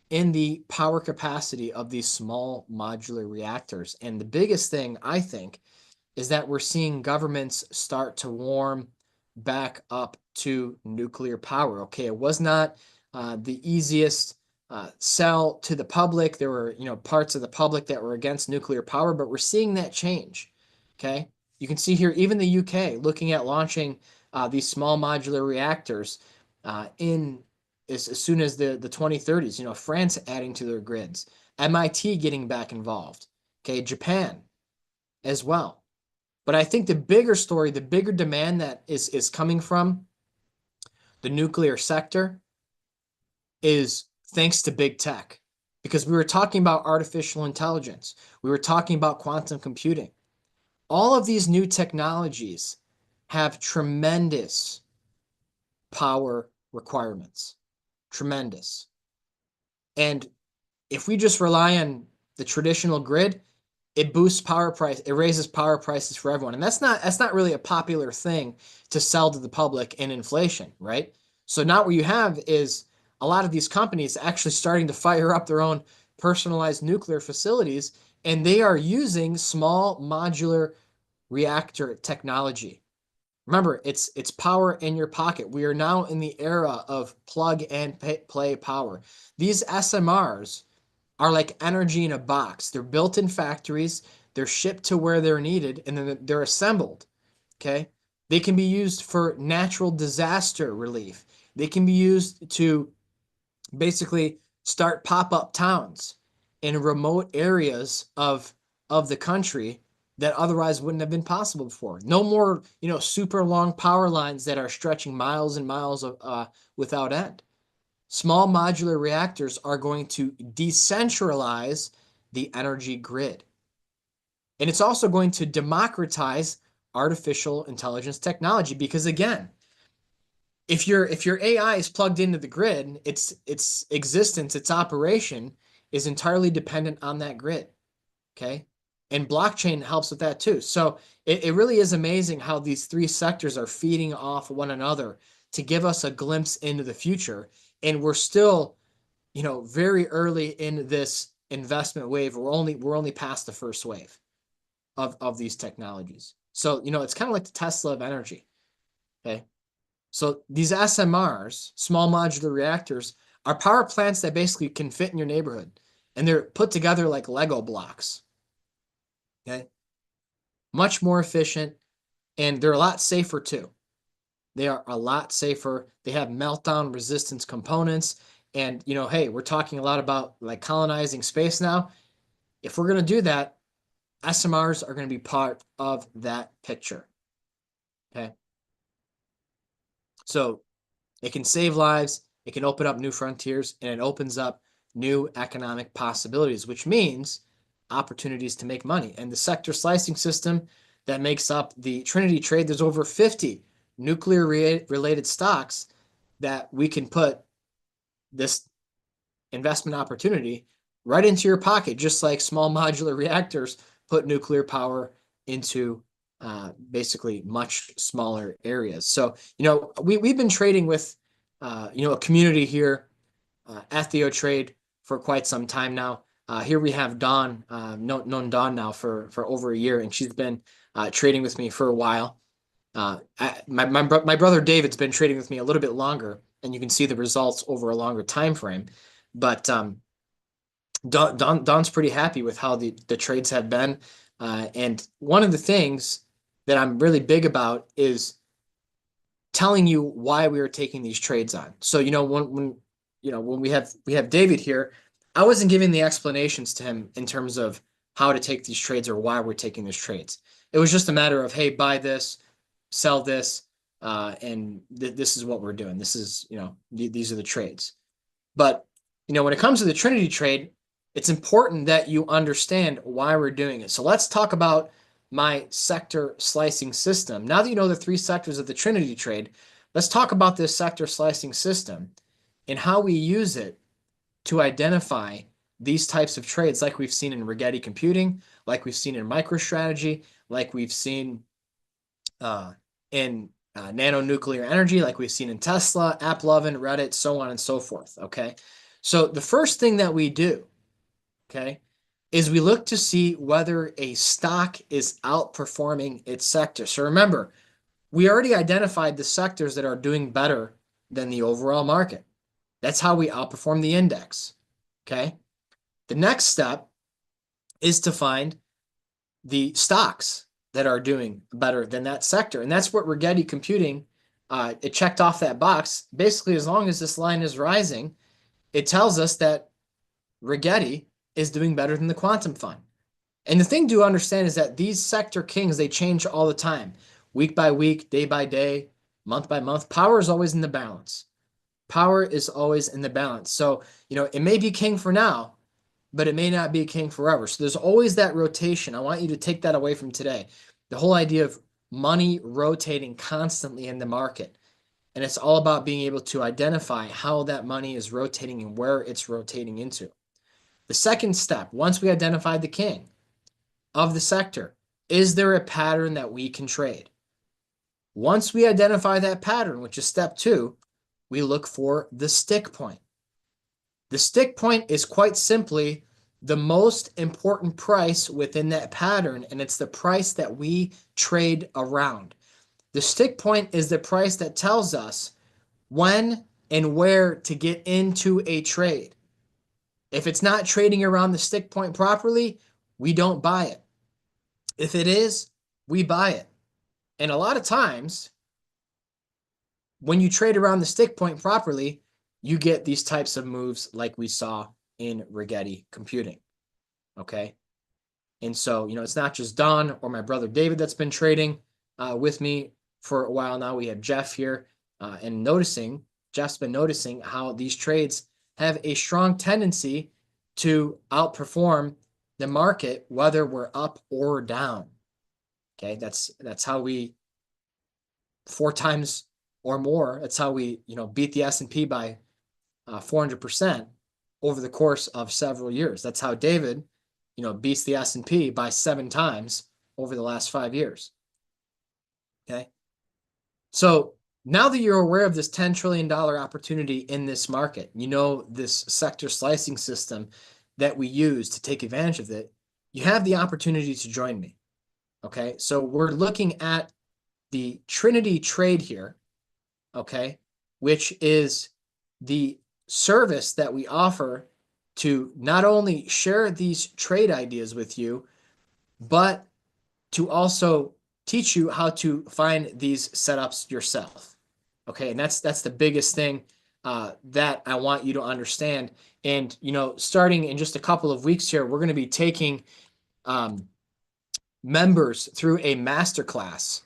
A: in the power capacity of these small modular reactors. And the biggest thing I think is that we're seeing governments start to warm back up to nuclear power. Okay, it was not the easiest sell to the public. There were, parts of the public that were against nuclear power, but we're seeing that change. Okay, you can see here, even the UK looking at launching these small modular reactors in as soon as the 2030s. France adding to their grids, MIT getting back involved. Okay, Japan as well. But I think the bigger story, the bigger demand that is coming from the nuclear sector is thanks to big tech. Because we were talking about artificial intelligence, we were talking about quantum computing. All of these new technologies have tremendous power requirements. Tremendous. And if we just rely on the traditional grid, it boosts power price, it raises power prices for everyone. And that's not really a popular thing to sell to the public in inflation, right? So now what you have is a lot of these companies actually starting to fire up their own personalized nuclear facilities, and they are using small modular reactor technology. Remember, it's power in your pocket. We are now in the era of plug and play power. These SMRs are like energy in a box. They're built in factories, they're shipped to where they're needed, and then they're assembled. Okay. They can be used for natural disaster relief. They can be used to basically start pop-up towns in remote areas of the country that otherwise wouldn't have been possible before. No more, super long power lines that are stretching miles and miles of without end. Small modular reactors are going to decentralize the energy grid. And it's also going to democratize artificial intelligence technology because again, if your AI is plugged into the grid, its existence, its operation is entirely dependent on that grid. Okay. And blockchain helps with that too. So it really is amazing how these three sectors are feeding off one another to give us a glimpse into the future. And we're still, very early in this investment wave. We're only past the first wave of these technologies. So, it's kind of like the Tesla of energy. Okay. So these SMRs, small modular reactors, are power plants that basically can fit in your neighborhood. And they're put together like Lego blocks. Okay. Much more efficient, and they're a lot safer too. They are a lot safer. They have meltdown resistance components. And, hey, we're talking a lot about like colonizing space now. If we're going to do that, SMRs are going to be part of that picture. Okay. So it can save lives, it can open up new frontiers, and it opens up new economic possibilities, which means opportunities to make money. And the sector slicing system that makes up the Trinity trade, there's over 50 nuclear related stocks that we can put this investment opportunity right into your pocket, just like small modular reactors put nuclear power into basically much smaller areas. So, we've been trading with, a community here at Theo Trade for quite some time now. Here we have Dawn, known Dawn now for over a year, and she's been trading with me for a while. My brother David's been trading with me a little bit longer, and you can see the results over a longer time frame. But Don's pretty happy with how the trades have been. And one of the things that I'm really big about is telling you why we are taking these trades on. So, when we have David here, I wasn't giving the explanations to him in terms of how to take these trades or why we're taking these trades. It was just a matter of, hey, buy this, sell this, and this is what we're doing. This is, these are the trades. But, when it comes to the Trinity trade, it's important that you understand why we're doing it. So let's talk about my sector slicing system. Now that you know the three sectors of the Trinity trade, let's talk about this sector slicing system and how we use it to identify these types of trades like we've seen in Rigetti computing, like we've seen in MicroStrategy, like we've seen in nanonuclear energy, like we've seen in Tesla, AppLovin, Reddit, so on and so forth, okay? So the first thing that we do, okay, is we look to see whether a stock is outperforming its sector. So remember, we already identified the sectors that are doing better than the overall market. That's how we outperform the index, okay? The next step is to find the stocks that are doing better than that sector. And that's what Rigetti Computing, it checked off that box. Basically, as long as this line is rising, it tells us that Rigetti is doing better than the quantum fund. And the thing to understand is that these sector kings, they change all the time, week by week, day by day, month by month. Power is always in the balance. Power is always in the balance. So, it may be king for now, but it may not be king forever. So there's always that rotation. I want you to take that away from today. The whole idea of money rotating constantly in the market. And it's all about being able to identify how that money is rotating and where it's rotating into. The second step, once we identified the king of the sector, is there a pattern that we can trade? Once we identify that pattern, which is step two, we look for the stick point. The stick point is quite simply the most important price within that pattern, and it's the price that we trade around. The stick point is the price that tells us when and where to get into a trade. If it's not trading around the stick point properly, we don't buy it. If it is, we buy it. And a lot of times, when you trade around the stick point properly, you get these types of moves like we saw in Rigetti Computing. Okay. And so, it's not just Don or my brother David that's been trading with me for a while now. We have Jeff here and Jeff's been noticing how these trades have a strong tendency to outperform the market, whether we're up or down. Okay, that's how we 4 times or more. That's how we beat the S&P by 400% over the course of several years. That's how David beats the S&P by 7 times over the last 5 years. Okay, so now that you're aware of this $10 trillion opportunity in this market, this sector slicing system that we use to take advantage of it, you have the opportunity to join me. Okay, so we're looking at the Trinity trade here, okay, which is the service that we offer to not only share these trade ideas with you, but to also teach you how to find these setups yourself. Okay, and that's the biggest thing that I want you to understand. And starting in just a couple of weeks here, we're going to be taking members through a masterclass,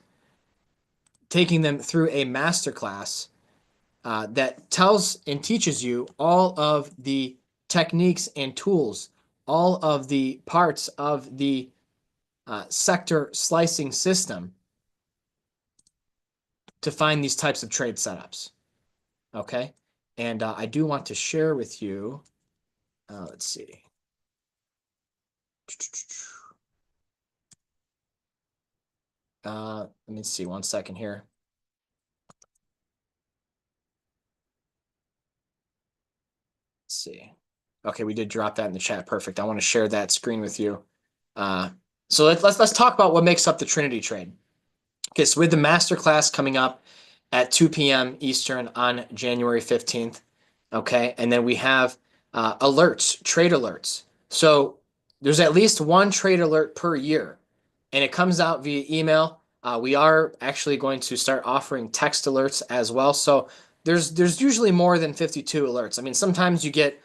A: that tells and teaches you all of the techniques and tools, all of the parts of the sector slicing system to find these types of trade setups. Okay, and I do want to share with you, let's see. Let me see 1 second here. Let's see. Okay, we did drop that in the chat. Perfect. I want to share that screen with you. So let's talk about what makes up the Trinity trade. Okay, so with the masterclass coming up at 2 p.m. Eastern on January 15th. Okay, and then we have alerts, trade alerts. So there's at least one trade alert per year, and it comes out via email. We are actually going to start offering text alerts as well. So there's usually more than 52 alerts. I mean, sometimes you get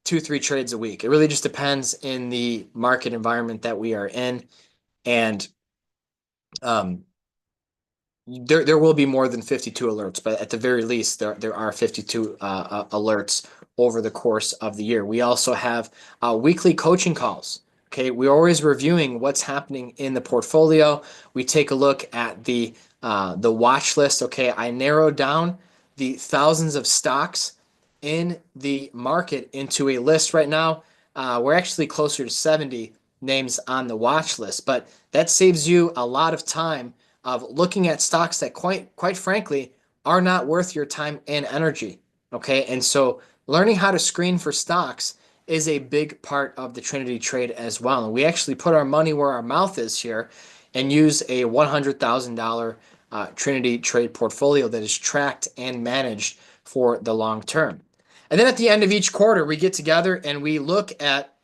A: 2-3 trades a week. It really just depends in the market environment that we are in, and there will be more than 52 alerts, but at the very least, there are 52 alerts over the course of the year. We also have weekly coaching calls. Okay, we're always reviewing what's happening in the portfolio. We take a look at the watch list. Okay, I narrowed down the thousands of stocks in the market into a list right now. We're actually closer to 70 names on the watch list, but that saves you a lot of time of looking at stocks that quite frankly are not worth your time and energy. Okay, and so learning how to screen for stocks is a big part of the Trinity trade as well. And we actually put our money where our mouth is here and use a $100,000 Trinity trade portfolio that is tracked and managed for the long term. And then at the end of each quarter, we get together and we look at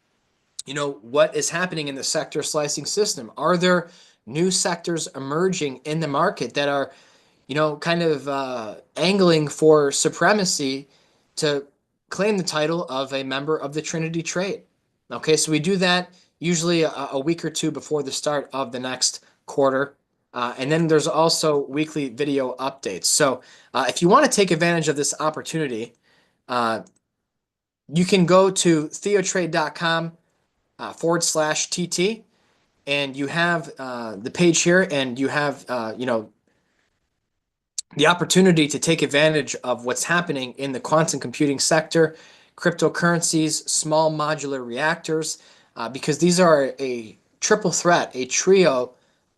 A: what is happening in the sector slicing system. Are there new sectors emerging in the market that are kind of angling for supremacy to claim the title of a member of the Trinity trade? Okay, so we do that usually a week or two before the start of the next quarter. And then there's also weekly video updates. So if you want to take advantage of this opportunity, you can go to theotrade.com /TT, and you have the page here, and you have the opportunity to take advantage of what's happening in the quantum computing sector. cryptocurrencies, small modular reactors, because these are a triple threat, a trio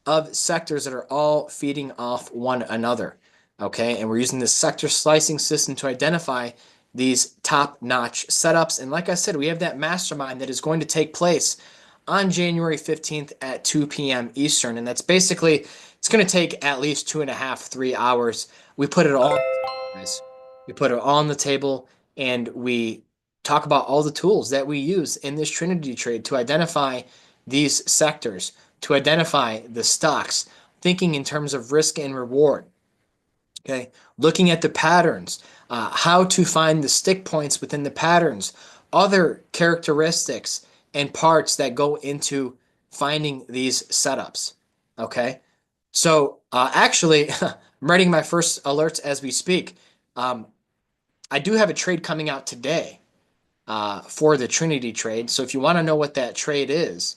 A: of sectors that are all feeding off one another. Okay, and we're using this sector slicing system to identify these top-notch setups. And like I said, we have that mastermind that is going to take place on January 15th at 2 p.m. Eastern. And that's basically, it's going to take at least 2.5, 3 hours. We put it all, guys. We put it all on the table and we talk about all the tools that we use in this Trinity trade to identify these sectors, to identify the stocks, thinking in terms of risk and reward. Okay, looking at the patterns, how to find the stick points within the patterns, other characteristics and parts that go into finding these setups. Okay, so actually, I'm writing my first alerts as we speak. Um, I do have a trade coming out today for the Trinity trade. So if you want to know what that trade is,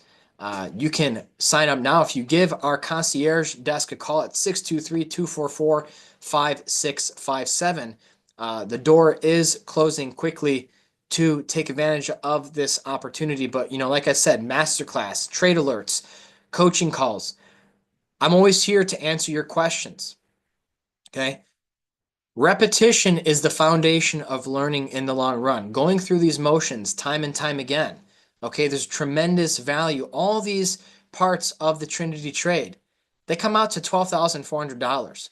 A: you can sign up now. If you give our concierge desk a call at 623-244-5657, the door is closing quickly to take advantage of this opportunity. But, like I said, masterclass, trade alerts, coaching calls. I'm always here to answer your questions. Okay. Repetition is the foundation of learning in the long run. Going through these motions time and time again. Okay, there's tremendous value. All these parts of the Trinity trade, they come out to $12,400.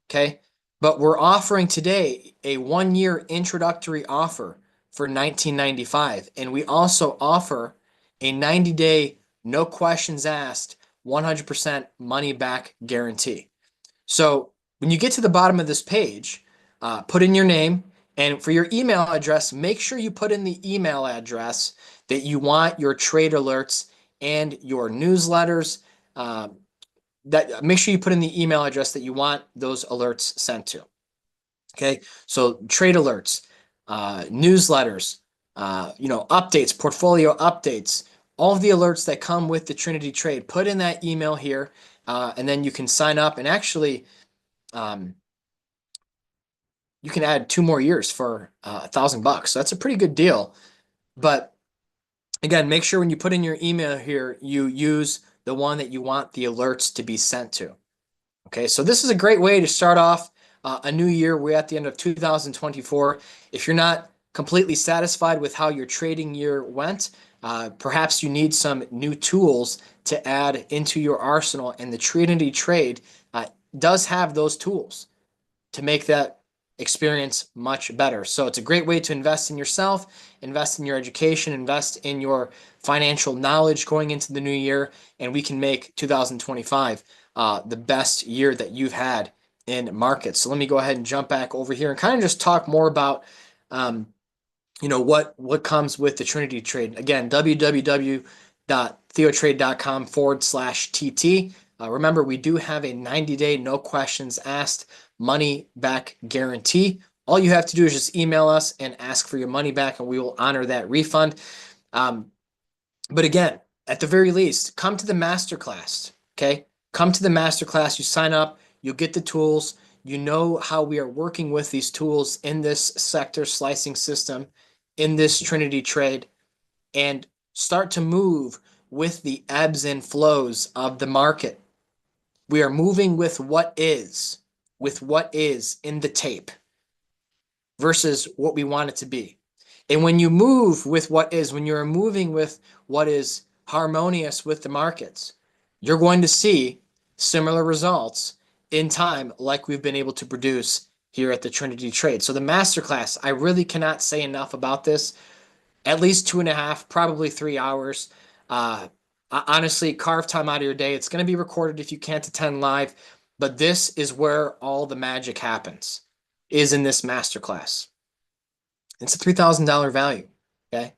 A: Okay, but we're offering today a 1-year introductory offer for $19.95, and we also offer a 90-day, no questions asked, 100% money back guarantee. So when you get to the bottom of this page, put in your name, and for your email address, make sure you put in the email address that you want your trade alerts and your newsletters. That make sure you put in the email address that you want those alerts sent to. Okay, so trade alerts, newsletters, updates, portfolio updates, all of the alerts that come with the Trinity trade. Put in that email here, and then you can sign up and actually. You can add 2 more years for $1,000. So that's a pretty good deal. But again, make sure when you put in your email here, you use the one that you want the alerts to be sent to. Okay, so this is a great way to start off a new year. We're at the end of 2024. If you're not completely satisfied with how your trading year went, perhaps you need some new tools to add into your arsenal. And the Trinity trade does have those tools to make that experience much better. So it's a great way to invest in yourself, invest in your education, invest in your financial knowledge going into the new year, and we can make 2025 the best year that you've had in markets. So let me go ahead and jump back over here and kind of just talk more about what comes with the Trinity trade. Again, www.theotrade.com/TT. Remember, we do have a 90-day, no questions asked money back guarantee. All you have to do is just email us and ask for your money back, and we will honor that refund. But again, at the very least, come to the masterclass. Okay, come to the masterclass. You sign up, you'll get the tools. You know how we are working with these tools in this sector slicing system, in this Trinity trade, and start to move with the ebbs and flows of the market. We are moving with what is in the tape versus what we want it to be. And when you move with what is, when you're moving with what is harmonious with the markets, you're going to see similar results in time like we've been able to produce here at the Trinity Trade. So the masterclass, I really cannot say enough about this. At least 2.5, probably 3 hours. Honestly, carve time out of your day. It's going to be recorded if you can't attend live, but this is where all the magic happens, is in this masterclass. It's a $3,000 value. Okay.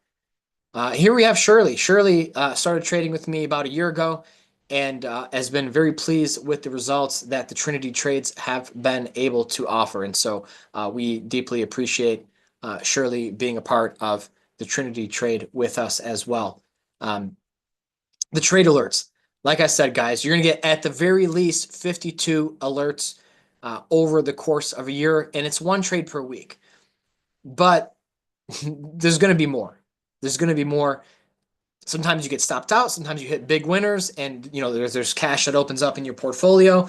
A: Here we have Shirley. Shirley started trading with me about a year ago and has been very pleased with the results that the Trinity trades have been able to offer. And so we deeply appreciate Shirley being a part of the Trinity trade with us as well. The trade alerts, like I said, guys, you're going to get at the very least 52 alerts over the course of a year, and it's one trade per week. But There's going to be more. There's going to be more. Sometimes you get stopped out. Sometimes you hit big winners, and there's cash that opens up in your portfolio.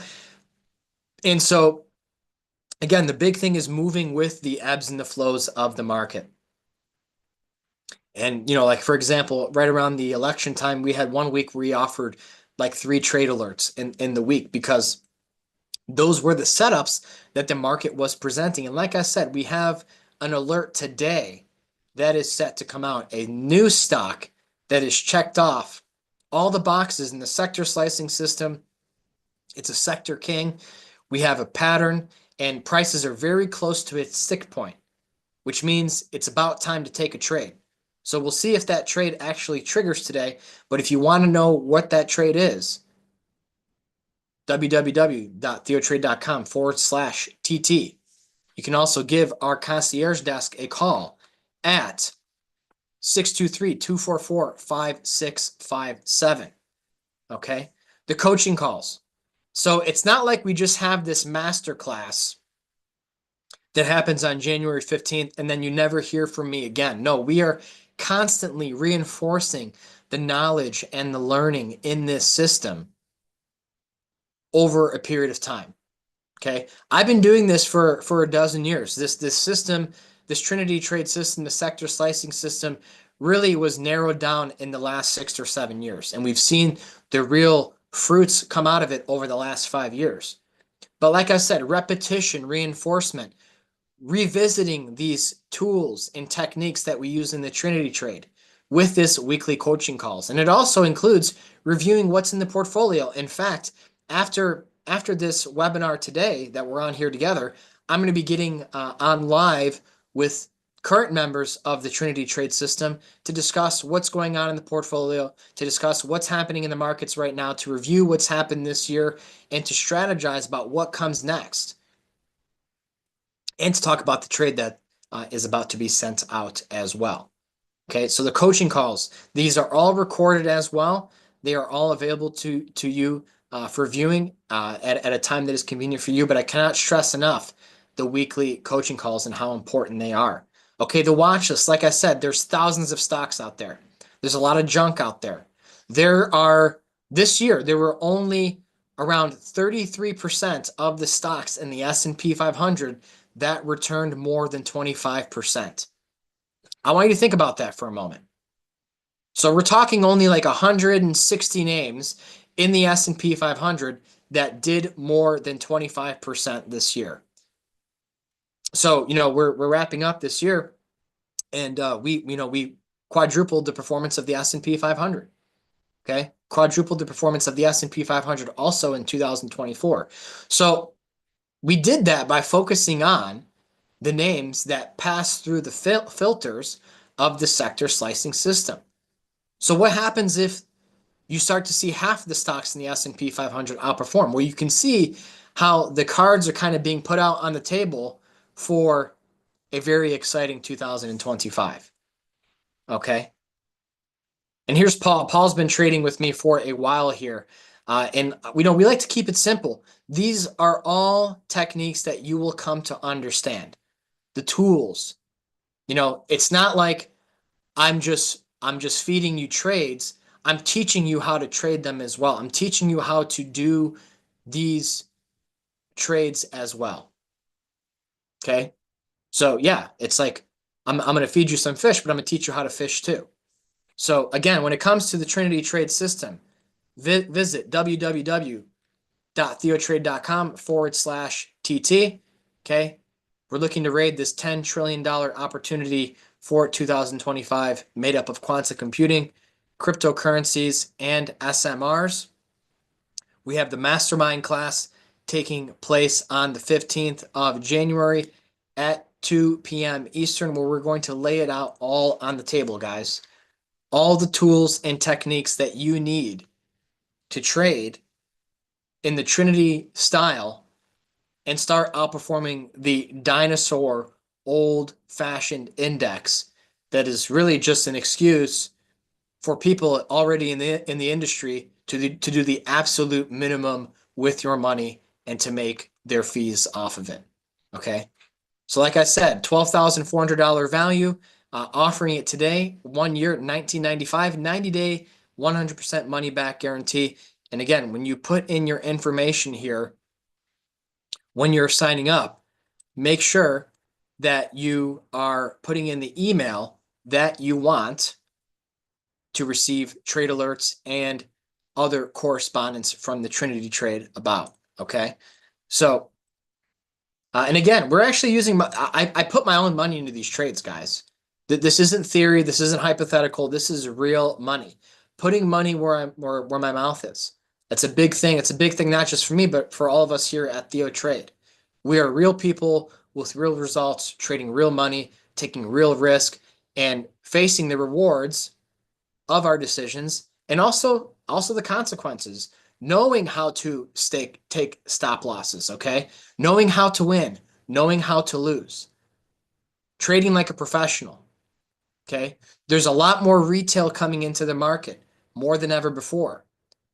A: And so again, the big thing is moving with the ebbs and the flows of the market. And like for example, right around the election time, we had one week where we offered like 3 trade alerts in the week because those were the setups that the market was presenting. And like I said, we have an alert today that is set to come out, a new stock that is checked off all the boxes in the sector slicing system. It's a sector king. We have a pattern, and prices are very close to its stick point, which means it's about time to take a trade. So we'll see if that trade actually triggers today. But if you want to know what that trade is, www.theotrade.com/TT. You can also give our concierge desk a call at 623-244-5657. Okay. The coaching calls. So it's not like we just have this master class that happens on January 15th and then you never hear from me again. No, we are constantly reinforcing the knowledge and the learning in this system over a period of time. Okay. I've been doing this for a dozen years. This system, this Trinity trade system, the sector slicing system really was narrowed down in the last 6 or 7 years. And we've seen the real fruits come out of it over the last 5 years. But like I said, repetition, reinforcement, revisiting these tools and techniques that we use in the Trinity trade with this weekly coaching calls. And it also includes reviewing what's in the portfolio. In fact, after this webinar today that we're on here together, I'm going to be getting on live with current members of the Trinity trade system to discuss what's going on in the portfolio, to discuss what's happening in the markets right now, to review what's happened this year, and to strategize about what comes next, and to talk about the trade that is about to be sent out as well. Okay, so the coaching calls, these are all recorded as well. They are all available to you for viewing at a time that is convenient for you, but I cannot stress enough the weekly coaching calls and how important they are. Okay, the watch list, like I said, there's thousands of stocks out there. There's a lot of junk out there. This year, there were only around 33% of the stocks in the S&P 500 that returned more than 25%. I want you to think about that for a moment. So we're talking only like 160 names in the S&P 500 that did more than 25% this year. So, we're wrapping up this year, and we quadrupled the performance of the S&P 500. Okay? Quadrupled the performance of the S&P 500 also in 2024. So we did that by focusing on the names that pass through the filters of the sector slicing system. So what happens if you start to see half the stocks in the S&P 500 outperform? Well, you can see how the cards are kind of being put out on the table for a very exciting 2025. Okay. And here's Paul. Paul's been trading with me for a while here. And we like to keep it simple. These are all techniques that you will come to understand. The tools. It's not like I'm just feeding you trades. I'm teaching you how to trade them as well. I'm teaching you how to do these trades as well. Okay? So yeah, it's like I'm going to feed you some fish, but I'm going to teach you how to fish too. So again, when it comes to the Trinity trade system, visit www.theotrade.com/TT. Okay? We're looking to raid this $10 trillion opportunity for 2025, made up of quantum computing, cryptocurrencies, and SMRs. We have the mastermind class taking place on the 15th of January at 2 p.m. Eastern, where we're going to lay it out all on the table, guys. All the tools and techniques that you need to trade in the Trinity style and start outperforming the dinosaur old-fashioned index that is really just an excuse for people already in the industry to do the absolute minimum with your money and to make their fees off of it. Okay. So like I said, $12,400 value, offering it today, 1 year, 1995, 90-day, 100% money back guarantee. And again, when you put in your information here, when you're signing up, make sure that you are putting in the email that you want to receive trade alerts and other correspondence from the Trinity trade about. Okay. So, and again, we're actually using, I put my own money into these trades, guys. This isn't theory. This isn't hypothetical. This is real money. Putting money where my mouth is. That's a big thing. It's a big thing, not just for me, but for all of us here at Theo Trade. We are real people with real results, trading real money, taking real risk, and facing the rewards of our decisions, and also the consequences, knowing how to take stop losses, okay? Knowing how to win, knowing how to lose, trading like a professional, okay? There's a lot more retail coming into the market, more than ever before.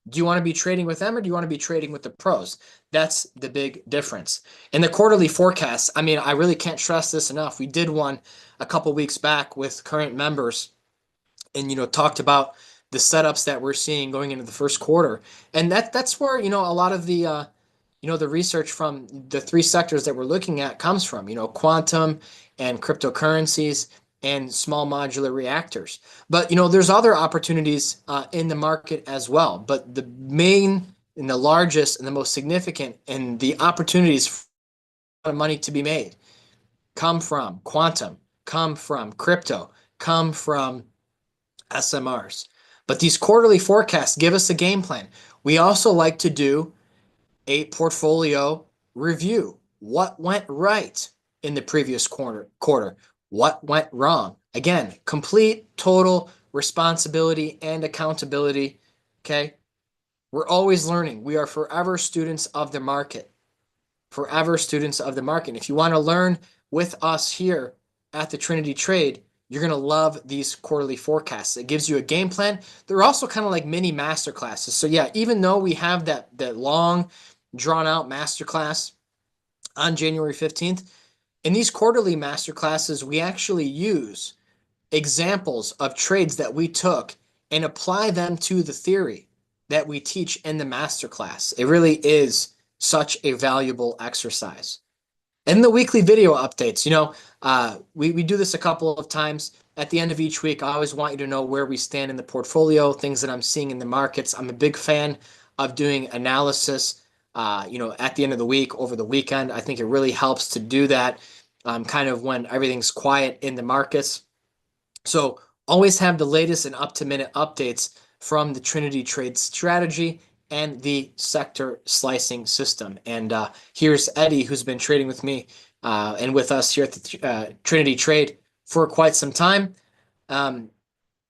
A: Do you want to be trading with them, or do you want to be trading with the pros? That's the big difference. In the quarterly forecasts, I mean, I really can't stress this enough. We did one a couple weeks back with current members, and talked about the setups that we're seeing going into the first quarter. And that's where a lot of the research from the three sectors that we're looking at comes from, quantum and cryptocurrencies and small modular reactors. But there's other opportunities in the market as well. But the main and the largest and the most significant and the opportunities for money to be made come from quantum, come from crypto, come from SMRs. But these quarterly forecasts give us a game plan. We also like to do a portfolio review. What went right in the previous quarter? What went wrong? Again, complete, total responsibility and accountability. Okay. We're always learning. We are forever students of the market. Forever students of the market. If you want to learn with us here at the Trinity Trade, you're going to love these quarterly forecasts. It gives you a game plan. They're also kind of like mini master classes. So yeah, even though we have that long drawn out master class on January 15th, in these quarterly master classes, we actually use examples of trades that we took and apply them to the theory that we teach in the master class. It really is such a valuable exercise. And the weekly video updates, we do this a couple of times. At the end of each week, I always want you to know where we stand in the portfolio, things that I'm seeing in the markets. I'm a big fan of doing analysis, at the end of the week, over the weekend. I think it really helps to do that kind of when everything's quiet in the markets. So always have the latest and up-to-minute updates from the Trinity Trade strategy and the sector slicing system. And here's Eddie, who's been trading with me and with us here at the Trinity Trade for quite some time. And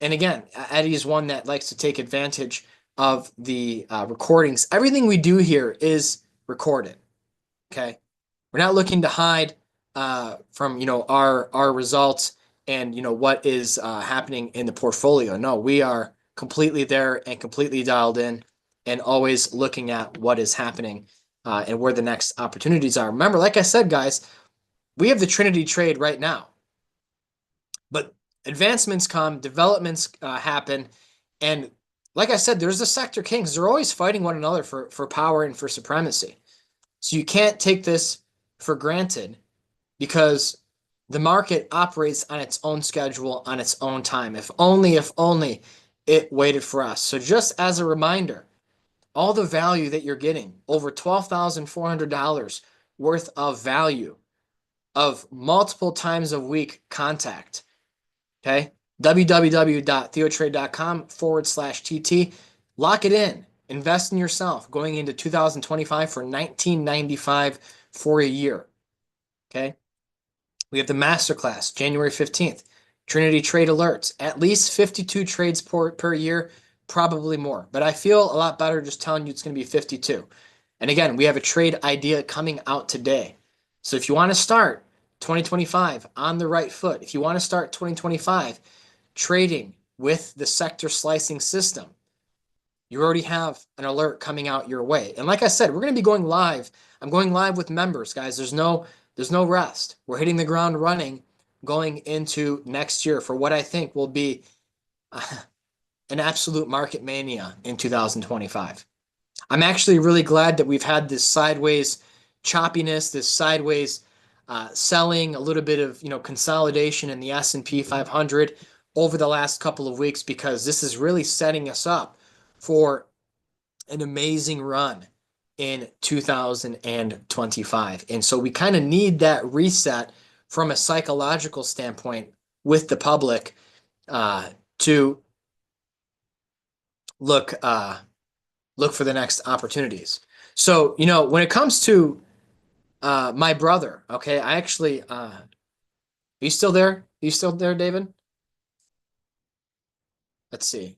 A: again, Eddie is one that likes to take advantage of the recordings. Everything we do here is recorded. Okay, we're not looking to hide from our results and what is happening in the portfolio. No, we are completely there and completely dialed in, and always looking at what is happening and where the next opportunities are. Remember, like I said, guys, we have the Trinity Trade right now, but advancements come, developments happen, and like I said, there's the sector kings. They're always fighting one another for power and for supremacy. So you can't take this for granted, because the market operates on its own schedule, on its own time. If only it waited for us. So just as a reminder, all the value that you're getting, over $12,400 worth of value of multiple times a week contact. Okay. www.theotrade.com/TT. Lock it in. Invest in yourself going into 2025 for $19.95 for a year. Okay. We have the masterclass January 15th. Trinity Trade alerts, at least 52 trades per year, probably more. But I feel a lot better just telling you it's going to be 52. And again, we have a trade idea coming out today. So if you want to start 2025 on the right foot, if you want to start 2025 trading with the sector slicing system, you already have an alert coming out your way. And like I said, we're going to be going live. I'm going live with members, guys. There's no rest. We're hitting the ground running going into next year for what I think will be an absolute market mania in 2025. I'm actually really glad that we've had this sideways choppiness, this sideways selling, a little bit of consolidation in the S&P 500 over the last couple of weeks, because this is really setting us up for an amazing run in 2025. And so we kind of need that reset from a psychological standpoint with the public to look look for the next opportunities. So, when it comes to my brother, okay, I actually, are you still there? Are you still there, David? Let's see.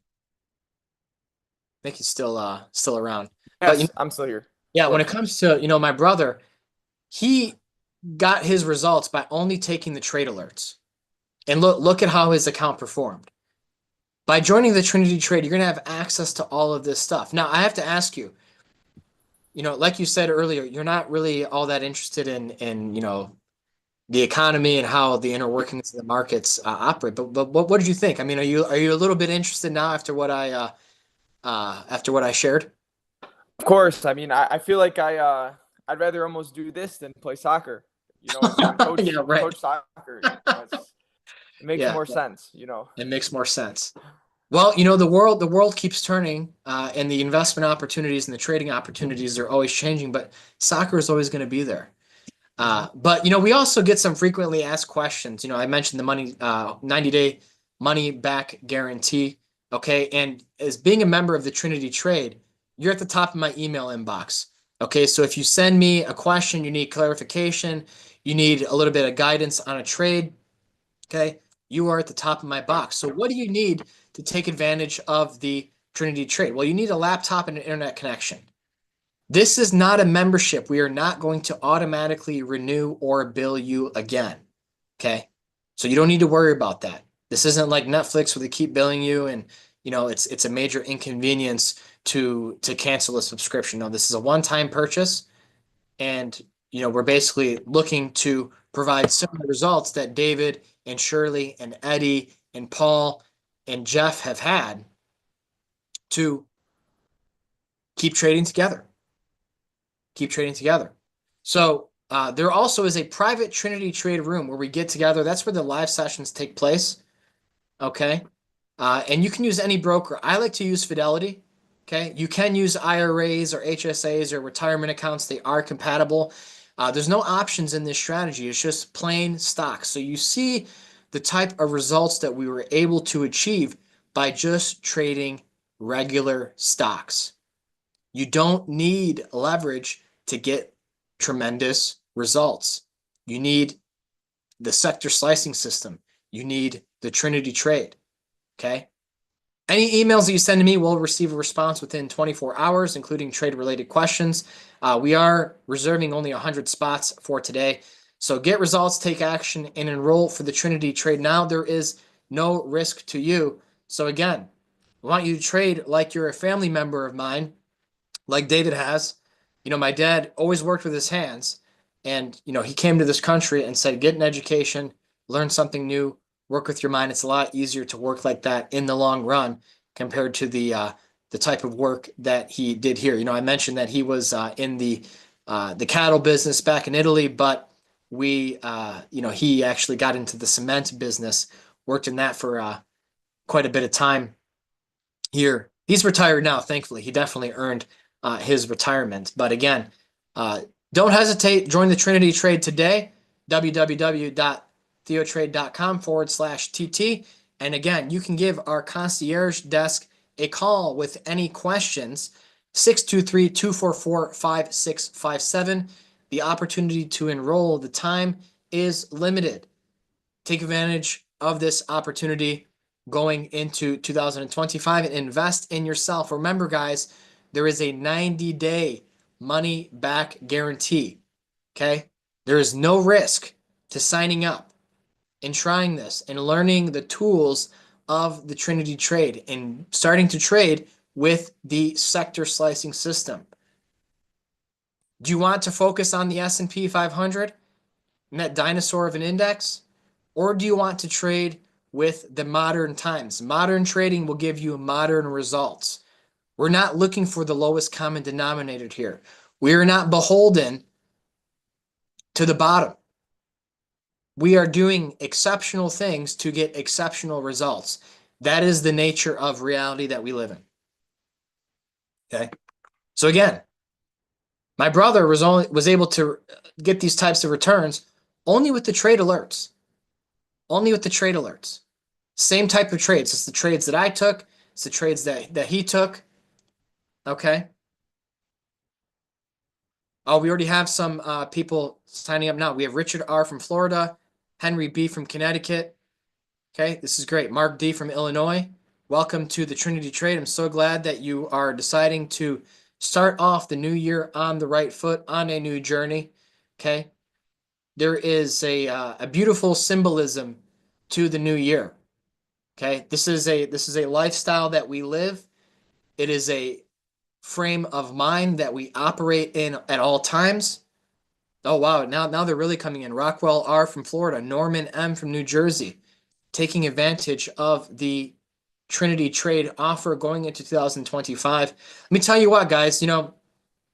A: I think he's still around. But
B: Yes, I'm still here. Of
A: yeah, when it
B: course.
A: comes to, my brother, he got his results by only taking the trade alerts. And look at how his account performed. By joining the Trinity trade, you're going to have access to all of this stuff. Now, I have to ask you, like you said earlier, you're not really all that interested in the economy and how the inner workings of the markets operate. But what did you think? I mean, are you a little bit interested now after what I shared?
B: Of course. I mean, I feel like I'd rather almost do this than play soccer. And
A: Yeah, right.
B: coach soccer. It makes
A: Yeah,
B: more sense.
A: it makes more sense. Well, the world keeps turning, and the investment opportunities and the trading opportunities are always changing, but soccer is always going to be there. But we also get some frequently asked questions. I mentioned the 90-day money back guarantee. Okay. And as being a member of the Trinity Trade, you're at the top of my email inbox. Okay. So if you send me a question, you need clarification, you need a little bit of guidance on a trade. Okay. You are at the top of my box. So what do you need to take advantage of the Trinity Trade? Well, you need a laptop and an internet connection. This is not a membership. We are not going to automatically renew or bill you again. Okay. So you don't need to worry about that. This isn't like Netflix where they keep billing you and it's a major inconvenience to cancel a subscription. No, this is a one-time purchase, and we're basically looking to provide similar results that David and Shirley and Eddie and Paul and Jeff have had to keep trading together. Keep trading together. So there also is a private Trinity trade room where we get together. That's where the live sessions take place. Okay. And you can use any broker. I like to use Fidelity. Okay. You can use IRAs or HSAs or retirement accounts. They are compatible. There's no options in this strategy. It's just plain stocks. So you see the type of results that we were able to achieve by just trading regular stocks. You don't need leverage to get tremendous results. You need the sector slicing system. You need the Trinity trade. Okay. Any emails that you send to me will receive a response within 24 hours, including trade related questions. We are reserving only 100 spots for today. So get results, take action, and enroll for the Trinity trade now. There is no risk to you. So again, I want you to trade like you're a family member of mine, like David has. My dad always worked with his hands, and he came to this country and said, get an education, learn something new, work with your mind. It's a lot easier to work like that in the long run compared to the type of work that he did here. I mentioned that he was in the cattle business back in Italy, but he actually got into the cement business, worked in that for quite a bit of time here. He's retired now, thankfully. He definitely earned his retirement. But again, don't hesitate. Join the Trinity Trade today, www.theotrade.com/TT. And again, you can give our concierge desk a call with any questions, 623-244-5657. The opportunity to enroll, the time is limited. Take advantage of this opportunity going into 2025 and invest in yourself. Remember, guys, there is a 90-day money back guarantee. Okay. There is no risk to signing up and trying this and learning the tools of the Trinity trade and starting to trade with the sector slicing system. Do you want to focus on the S&P 500 and that dinosaur of an index? or do you want to trade with the modern times? Modern trading will give you modern results. We're not looking for the lowest common denominator here. We are not beholden to the bottom. We are doing exceptional things to get exceptional results. That is the nature of reality that we live in. Okay. So again, my brother was able to get these types of returns only with the trade alerts. Only with the trade alerts. Same type of trades. It's the trades that I took. It's the trades that he took. Okay. Oh, we already have some people signing up now. We have Richard R. from Florida, Henry B. from Connecticut. Okay, this is great. Mark D. from Illinois. Welcome to the Trinity Trade. I'm so glad that you are deciding to start off the new year on the right foot, on a new journey. Okay, there is a beautiful symbolism to the new year. Okay, this is a lifestyle that we live. It is a frame of mind that we operate in at all times. Oh wow, now they're really coming in. Rockwell R from Florida, Norman M from New Jersey, taking advantage of the Trinity trade offer going into 2025. Let me tell you what, guys,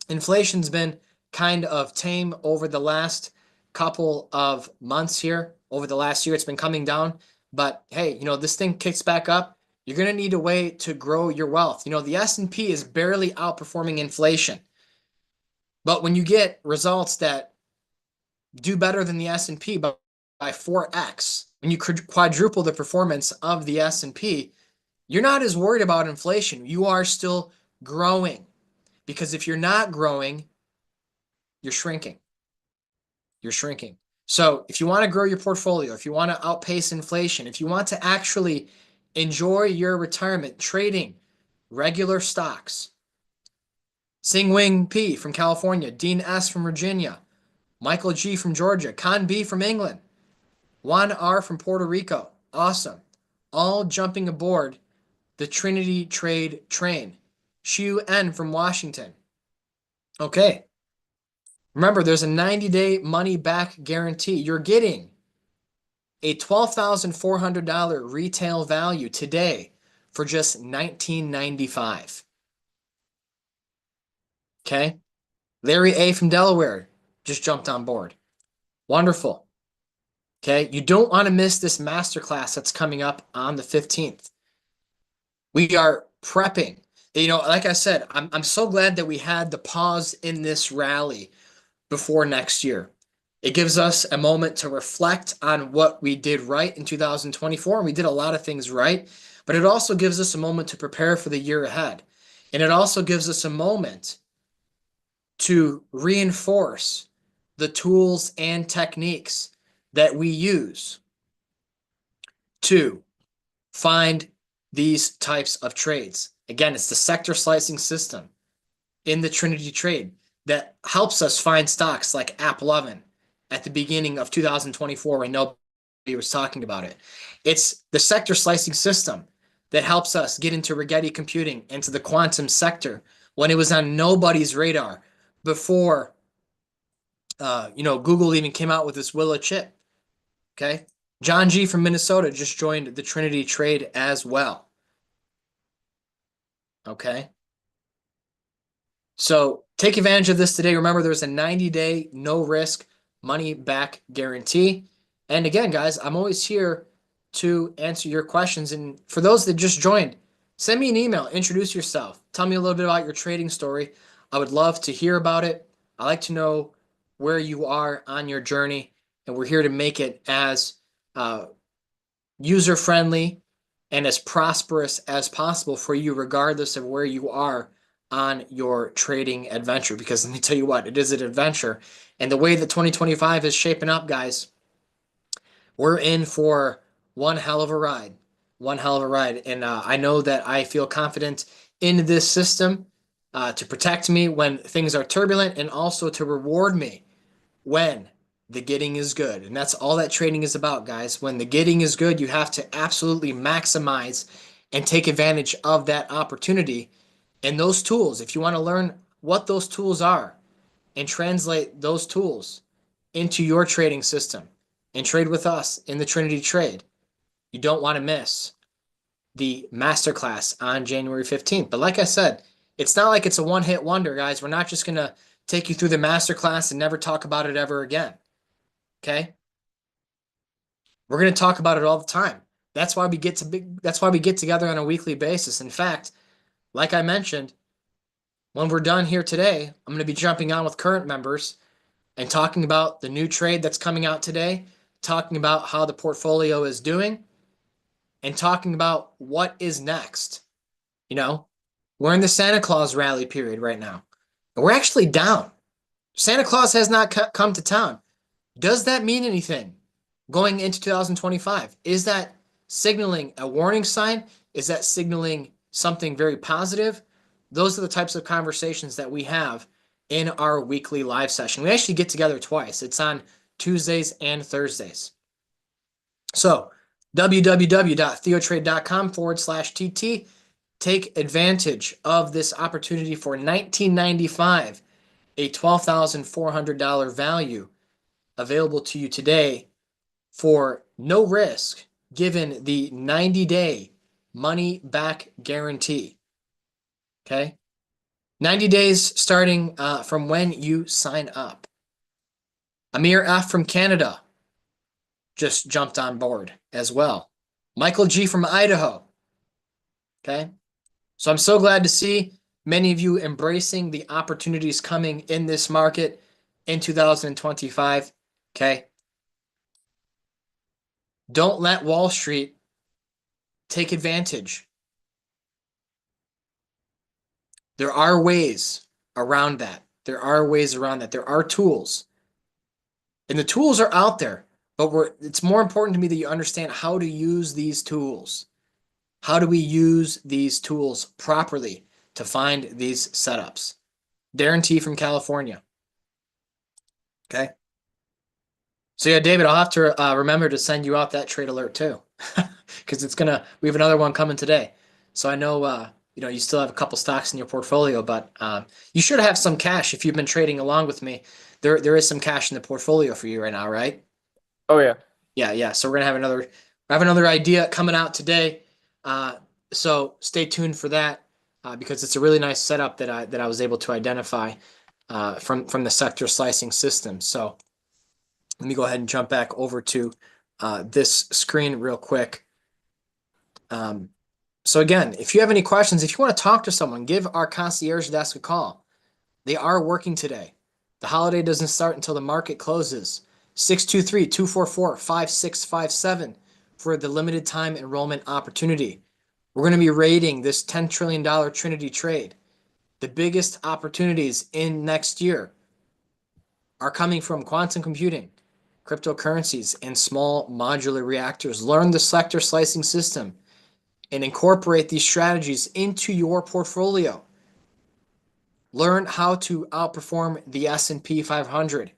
A: inflation's been kind of tame over the last couple of months here. Over the last year, it's been coming down. But hey, this thing kicks back up. You're going to need a way to grow your wealth. The S&P is barely outperforming inflation. But when you get results that do better than the S&P by 4x, when you quadruple the performance of the S&P, you're not as worried about inflation. You are still growing. Because if you're not growing, you're shrinking. You're shrinking. So if you want to grow your portfolio, if you want to outpace inflation, if you want to actually enjoy your retirement trading regular stocks, Sing Wing P from California, Dean S from Virginia, Michael G from Georgia, Con B from England, Juan R from Puerto Rico. Awesome. All jumping aboard the Trinity Trade train. Shu N from Washington. Okay. Remember, there's a 90-day money back guarantee. You're getting a $12,400 retail value today for just $19.95. Okay. Larry A from Delaware just jumped on board. Wonderful. Okay. You don't want to miss this masterclass that's coming up on the 15th. We are prepping. Like I said, I'm so glad that we had the pause in this rally before next year. It gives us a moment to reflect on what we did right in 2024, and we did a lot of things right, but it also gives us a moment to prepare for the year ahead. And it also gives us a moment to reinforce the tools and techniques that we use to find these types of trades. Again, it's the sector slicing system in the Trinity trade that helps us find stocks like AppLovin at the beginning of 2024 when nobody was talking about it. It's the sector slicing system that helps us get into Rigetti computing, into the quantum sector when it was on nobody's radar before Google even came out with this Willow chip. Okay. John G from Minnesota just joined the Trinity trade as well. Okay. So take advantage of this today. Remember, there's a 90-day no risk money back guarantee. And again, guys, I'm always here to answer your questions. And for those that just joined, send me an email, introduce yourself, tell me a little bit about your trading story. I would love to hear about it. I like to know where you are on your journey, and we're here to make it as user-friendly and as prosperous as possible for you, regardless of where you are on your trading adventure. Because let me tell you what, it is an adventure. And the way that 2025 is shaping up, guys, we're in for one hell of a ride. One hell of a ride. And I know that I feel confident in this system to protect me when things are turbulent, and also to reward me when the getting is good. And that's all that trading is about, guys. When the getting is good, you have to absolutely maximize and take advantage of that opportunity. And those tools, if you want to learn what those tools are and translate those tools into your trading system, and trade with us in the Trinity trade, you don't want to miss the masterclass on January 15th. But like I said, it's not like it's a one-hit wonder, guys. We're not just going to take you through the masterclass and never talk about it ever again. Okay? We're going to talk about it all the time. That's why we get together on a weekly basis. In fact, like I mentioned, when we're done here today, I'm going to be jumping on with current members and talking about the new trade that's coming out today, talking about how the portfolio is doing, and talking about what is next. You know, we're in the Santa Claus rally period right now, and we're actually down. Santa Claus has not come to town. Does that mean anything going into 2025? Is that signaling a warning sign? Is that signaling something very positive? Those are the types of conversations that we have in our weekly live session. We actually get together twice. It's on Tuesdays and Thursdays. So www.theotrade.com/TT. Take advantage of this opportunity for $19.95, a $12,400 value available to you today for no risk, given the 90-day money back guarantee. Okay? 90 days starting from when you sign up. Amir F. from Canada just jumped on board as well. Michael G. from Idaho. Okay? So I'm so glad to see many of you embracing the opportunities coming in this market in 2025. Okay? Don't let Wall Street take advantage. There are ways around that. There are ways around that. There are tools. And the tools are out there, but it's more important to me that you understand how to use these tools. How do we use these tools properly to find these setups? Darren T from California. Okay. So yeah, David, I'll have to remember to send you out that trade alert too, because we have another one coming today. So I know, you still have a couple stocks in your portfolio, but you should have some cash if you've been trading along with me. There is some cash in the portfolio for you right now, right?
B: Oh yeah.
A: Yeah, yeah. So we're gonna have another idea coming out today. So stay tuned for that because it's a really nice setup that I was able to identify from the sector slicing system. So let me go ahead and jump back over to this screen real quick. So again, if you have any questions, if you want to talk to someone, give our concierge desk a call. They are working today. The holiday doesn't start until the market closes. 623-244-5657 for the limited time enrollment opportunity. We're going to be rating this $10 trillion Trinity trade. The biggest opportunities in next year are coming from quantum computing, cryptocurrencies, and small modular reactors. Learn the sector slicing system and incorporate these strategies into your portfolio. Learn how to outperform the S&P 500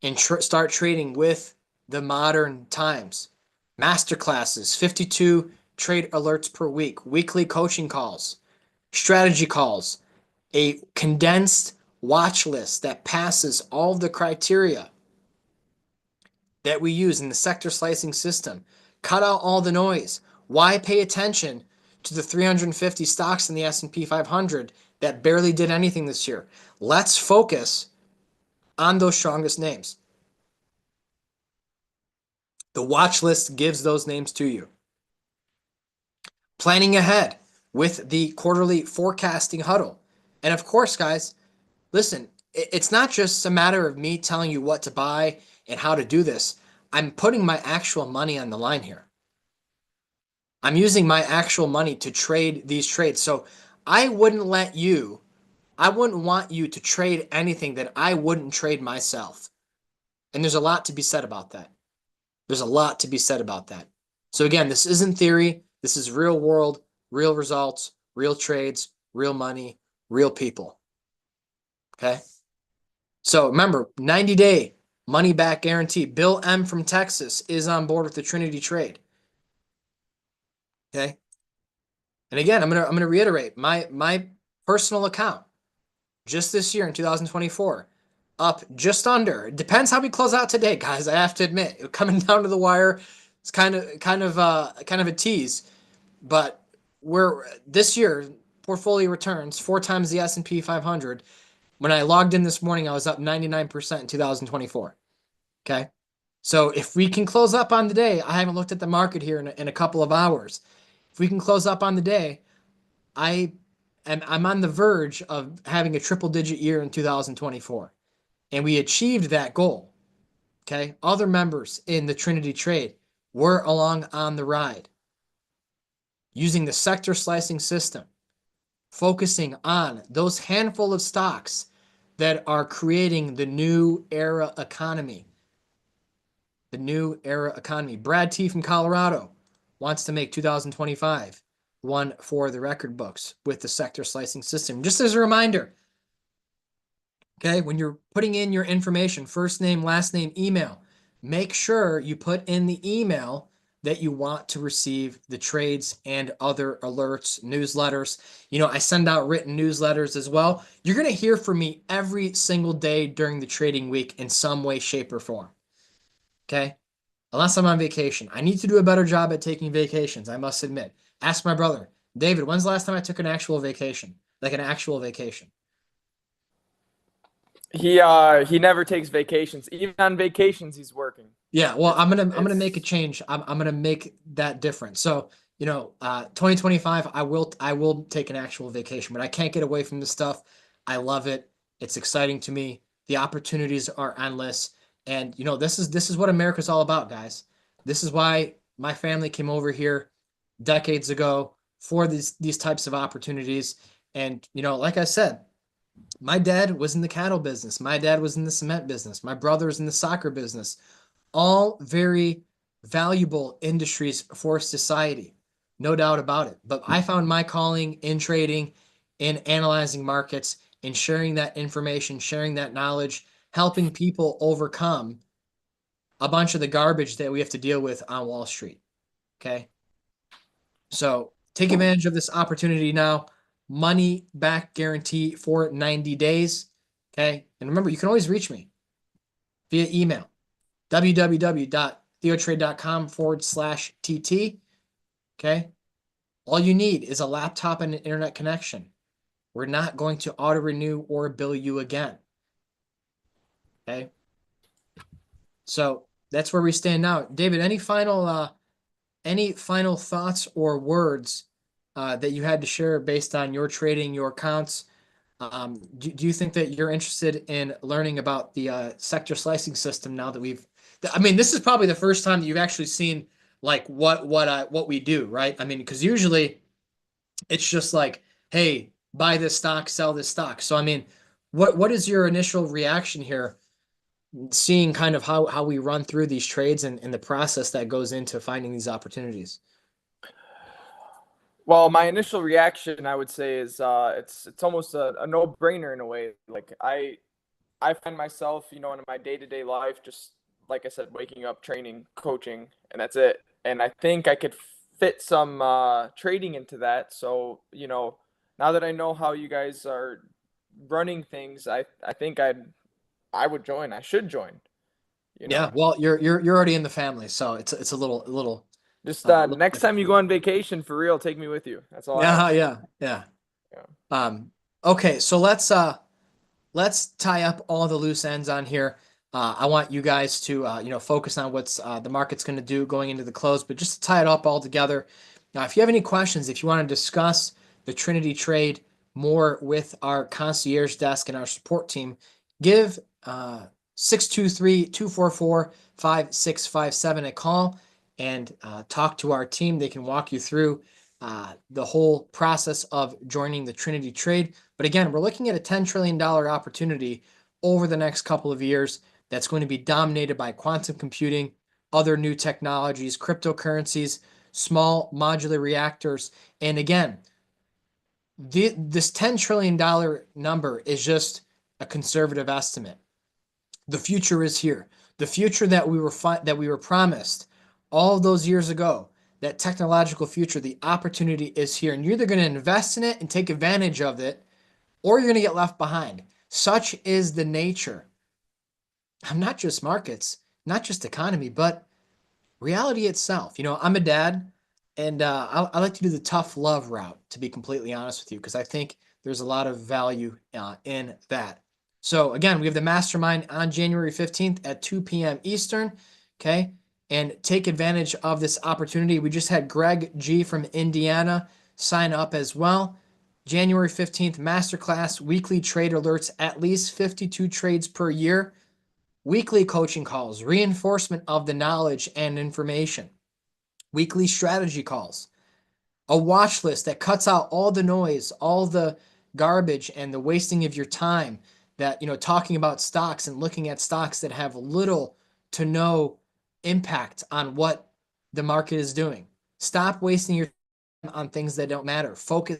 A: and start trading with the modern times. Masterclasses, 52 trade alerts per week, weekly coaching calls, strategy calls, a condensed watch list that passes all of the criteria that we use in the sector slicing system. Cut out all the noise. Why pay attention to the 350 stocks in the S&P 500 that barely did anything this year? Let's focus on those strongest names. The watch list gives those names to you. Planning ahead with the quarterly forecasting huddle. And of course, guys, listen, it's not just a matter of me telling you what to buy and how to do this. I'm putting my actual money on the line here. I'm using my actual money to trade these trades. So I wouldn't want you to trade anything that I wouldn't trade myself. And there's a lot to be said about that. There's a lot to be said about that. So again, this isn't theory. This is real world, real results, real trades, real money, real people. Okay? So remember, 90-day money back guarantee. Bill M from Texas is on board with the Trinity trade. Okay? And again, I'm gonna reiterate my personal account just this year in 2024. up just under. It depends how we close out today, guys. I have to admit, coming down to the wire, it's kind of a tease. But we're this year portfolio returns four times the S&P 500. When I logged in this morning, I was up 99% in 2024. Okay. So if we can close up on the day, I haven't looked at the market here in a couple of hours. If we can close up on the day, I I'm on the verge of having a triple digit year in 2024. And we achieved that goal. Okay. Other members in the Trinity trade were along on the ride using the sector slicing system, focusing on those handful of stocks that are creating the new era economy. The new era economy. Brad T from Colorado wants to make 2025 one for the record books with the sector slicing system. Just as a reminder, okay, when you're putting in your information, first name, last name, email, make sure you put in the email that you want to receive the trades and other alerts, newsletters. I send out written newsletters as well. You're going to hear from me every single day during the trading week in some way, shape, or form. Okay. Unless I'm on vacation. I need to do a better job at taking vacations, I must admit. Ask my brother, David, when's the last time I took an actual vacation? Like an actual vacation.
B: He never takes vacations. Even on vacations, he's working.
A: Yeah, well,
B: It's
A: I'm gonna make a
B: it's
A: change. I'm gonna make that different. So, 2025, I will take an actual vacation, but I can't get away from this stuff. I love it. It's exciting to me. The opportunities are endless. And this is what America's all about, guys. This is why my family came over here decades ago for these types of opportunities. And like I said, my dad was in the cattle business. My dad was in the cement business. My brother's in the soccer business. All very valuable industries for society, no doubt about it. But I found my calling in trading, in analyzing markets, in sharing that information, sharing that knowledge, helping people overcome a bunch of the garbage that we have to deal with on Wall Street. Okay. So take advantage of this opportunity now. Money back guarantee for 90 days. Okay. And remember, you can always reach me via email www.theotrade.com/TT. Okay. All you need is a laptop and an internet connection. We're not going to auto renew or bill you again. Okay. So that's where we stand now. David, any final thoughts or words that you had to share based on your trading, your accounts? Do you think that you're interested in learning about the sector slicing system now that I mean, this is probably the first time that you've actually seen like what we do, right? I mean, because usually it's just like, hey, buy this stock, sell this stock. So I mean, what is your initial reaction here, seeing kind of how we run through these trades and the process that goes into finding these opportunities?
B: Well, my initial reaction, I would say, is it's almost a no-brainer in a way. Like I find myself, in my day-to-day life, just like I said, waking up, training, coaching, and that's it. And I think I could fit some trading into that. So, now that I know how you guys are running things, I think I would join. I should join, you
A: Yeah,
B: know.
A: well, you're already in the family, so it's
B: Just
A: a little
B: next time
A: different.
B: you go on vacation, for real, take me with you. That's all I
A: Yeah,
B: ask.
A: yeah, yeah.
B: Yeah.
A: Okay, so let's tie up all the loose ends on here. I want you guys to focus on what's the market's going to do going into the close, but just to tie it up all together. Now, if you have any questions, if you want to discuss the Trinity trade more with our concierge desk and our support team, give 623-244-5657 a call and talk to our team. They can walk you through the whole process of joining the Trinity trade. But again, we're looking at a $10 trillion opportunity over the next couple of years that's going to be dominated by quantum computing, other new technologies, cryptocurrencies, small modular reactors. And again, this $10 trillion number is just a conservative estimate. The future is here. The future that we were promised all those years ago, that technological future, the opportunity is here. And you're either going to invest in it and take advantage of it, or you're going to get left behind. Such is the nature not just markets, not just economy, but reality itself. I'm a dad, and I like to do the tough love route, to be completely honest with you, because I think there's a lot of value in that. So again, we have the mastermind on January 15th at 2 p.m. Eastern. Okay. And take advantage of this opportunity. We just had Greg G from Indiana sign up as well. January 15th, masterclass, weekly trade alerts, at least 52 trades per year, weekly coaching calls, reinforcement of the knowledge and information, weekly strategy calls, a watch list that cuts out all the noise, all the garbage and the wasting of your time, that, talking about stocks and looking at stocks that have little to no impact on what the market is doing. Stop wasting your time on things that don't matter. Focus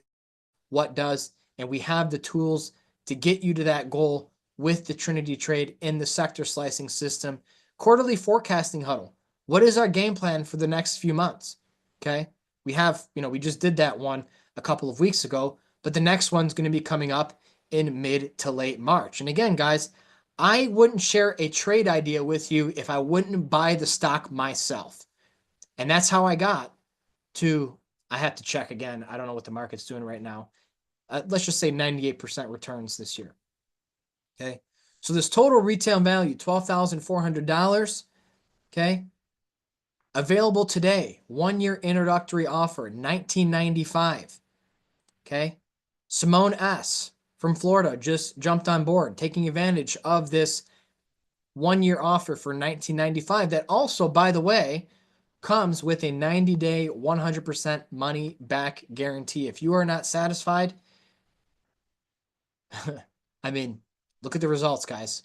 A: what does, and we have the tools to get you to that goal with the Trinity trade in the sector slicing system. Quarterly forecasting huddle. What is our game plan for the next few months? Okay. We just did that one a couple of weeks ago, but the next one's going to be coming up in mid to late March. And again, guys, I wouldn't share a trade idea with you if I wouldn't buy the stock myself. And that's how I got to, I have to check again. I don't know what the market's doing right now. Let's just say 98% returns this year. Okay. So this total retail value, $12,400. Okay. Available today, 1 year introductory offer, $19.95. Okay. Simone S. from Florida just jumped on board, taking advantage of this 1 year offer for $19.95. That also, by the way, comes with a 90-day, 100% money back guarantee. If you are not satisfied, I mean, look at the results, guys.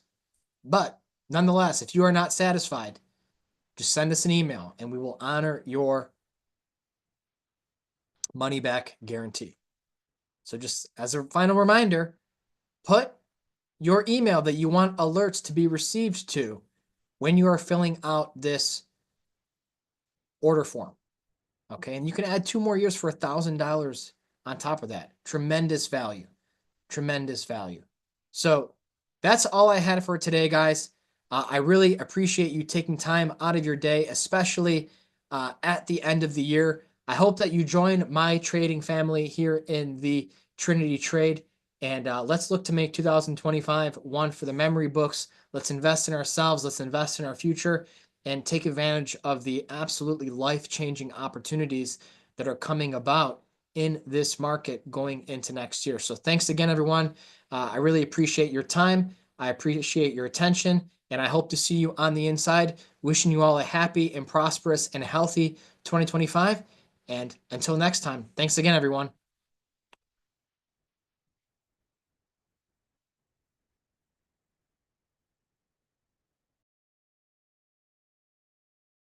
A: But nonetheless, if you are not satisfied, just send us an email and we will honor your money back guarantee. So just as a final reminder, put your email that you want alerts to be received to when you are filling out this order form. Okay. And you can add 2 more years for $1,000 on top of that. Tremendous value. Tremendous value. So that's all I had for today, guys. I really appreciate you taking time out of your day, especially at the end of the year. I hope that you join my trading family here in the Trinity Trade. And let's look to make 2025 one for the memory books. Let's invest in ourselves. Let's invest in our future and take advantage of the absolutely life-changing opportunities that are coming about in this market going into next year. So thanks again, everyone. I really appreciate your time. I appreciate your attention, and I hope to see you on the inside. Wishing you all a happy and prosperous and healthy 2025. And until next time, thanks again, everyone.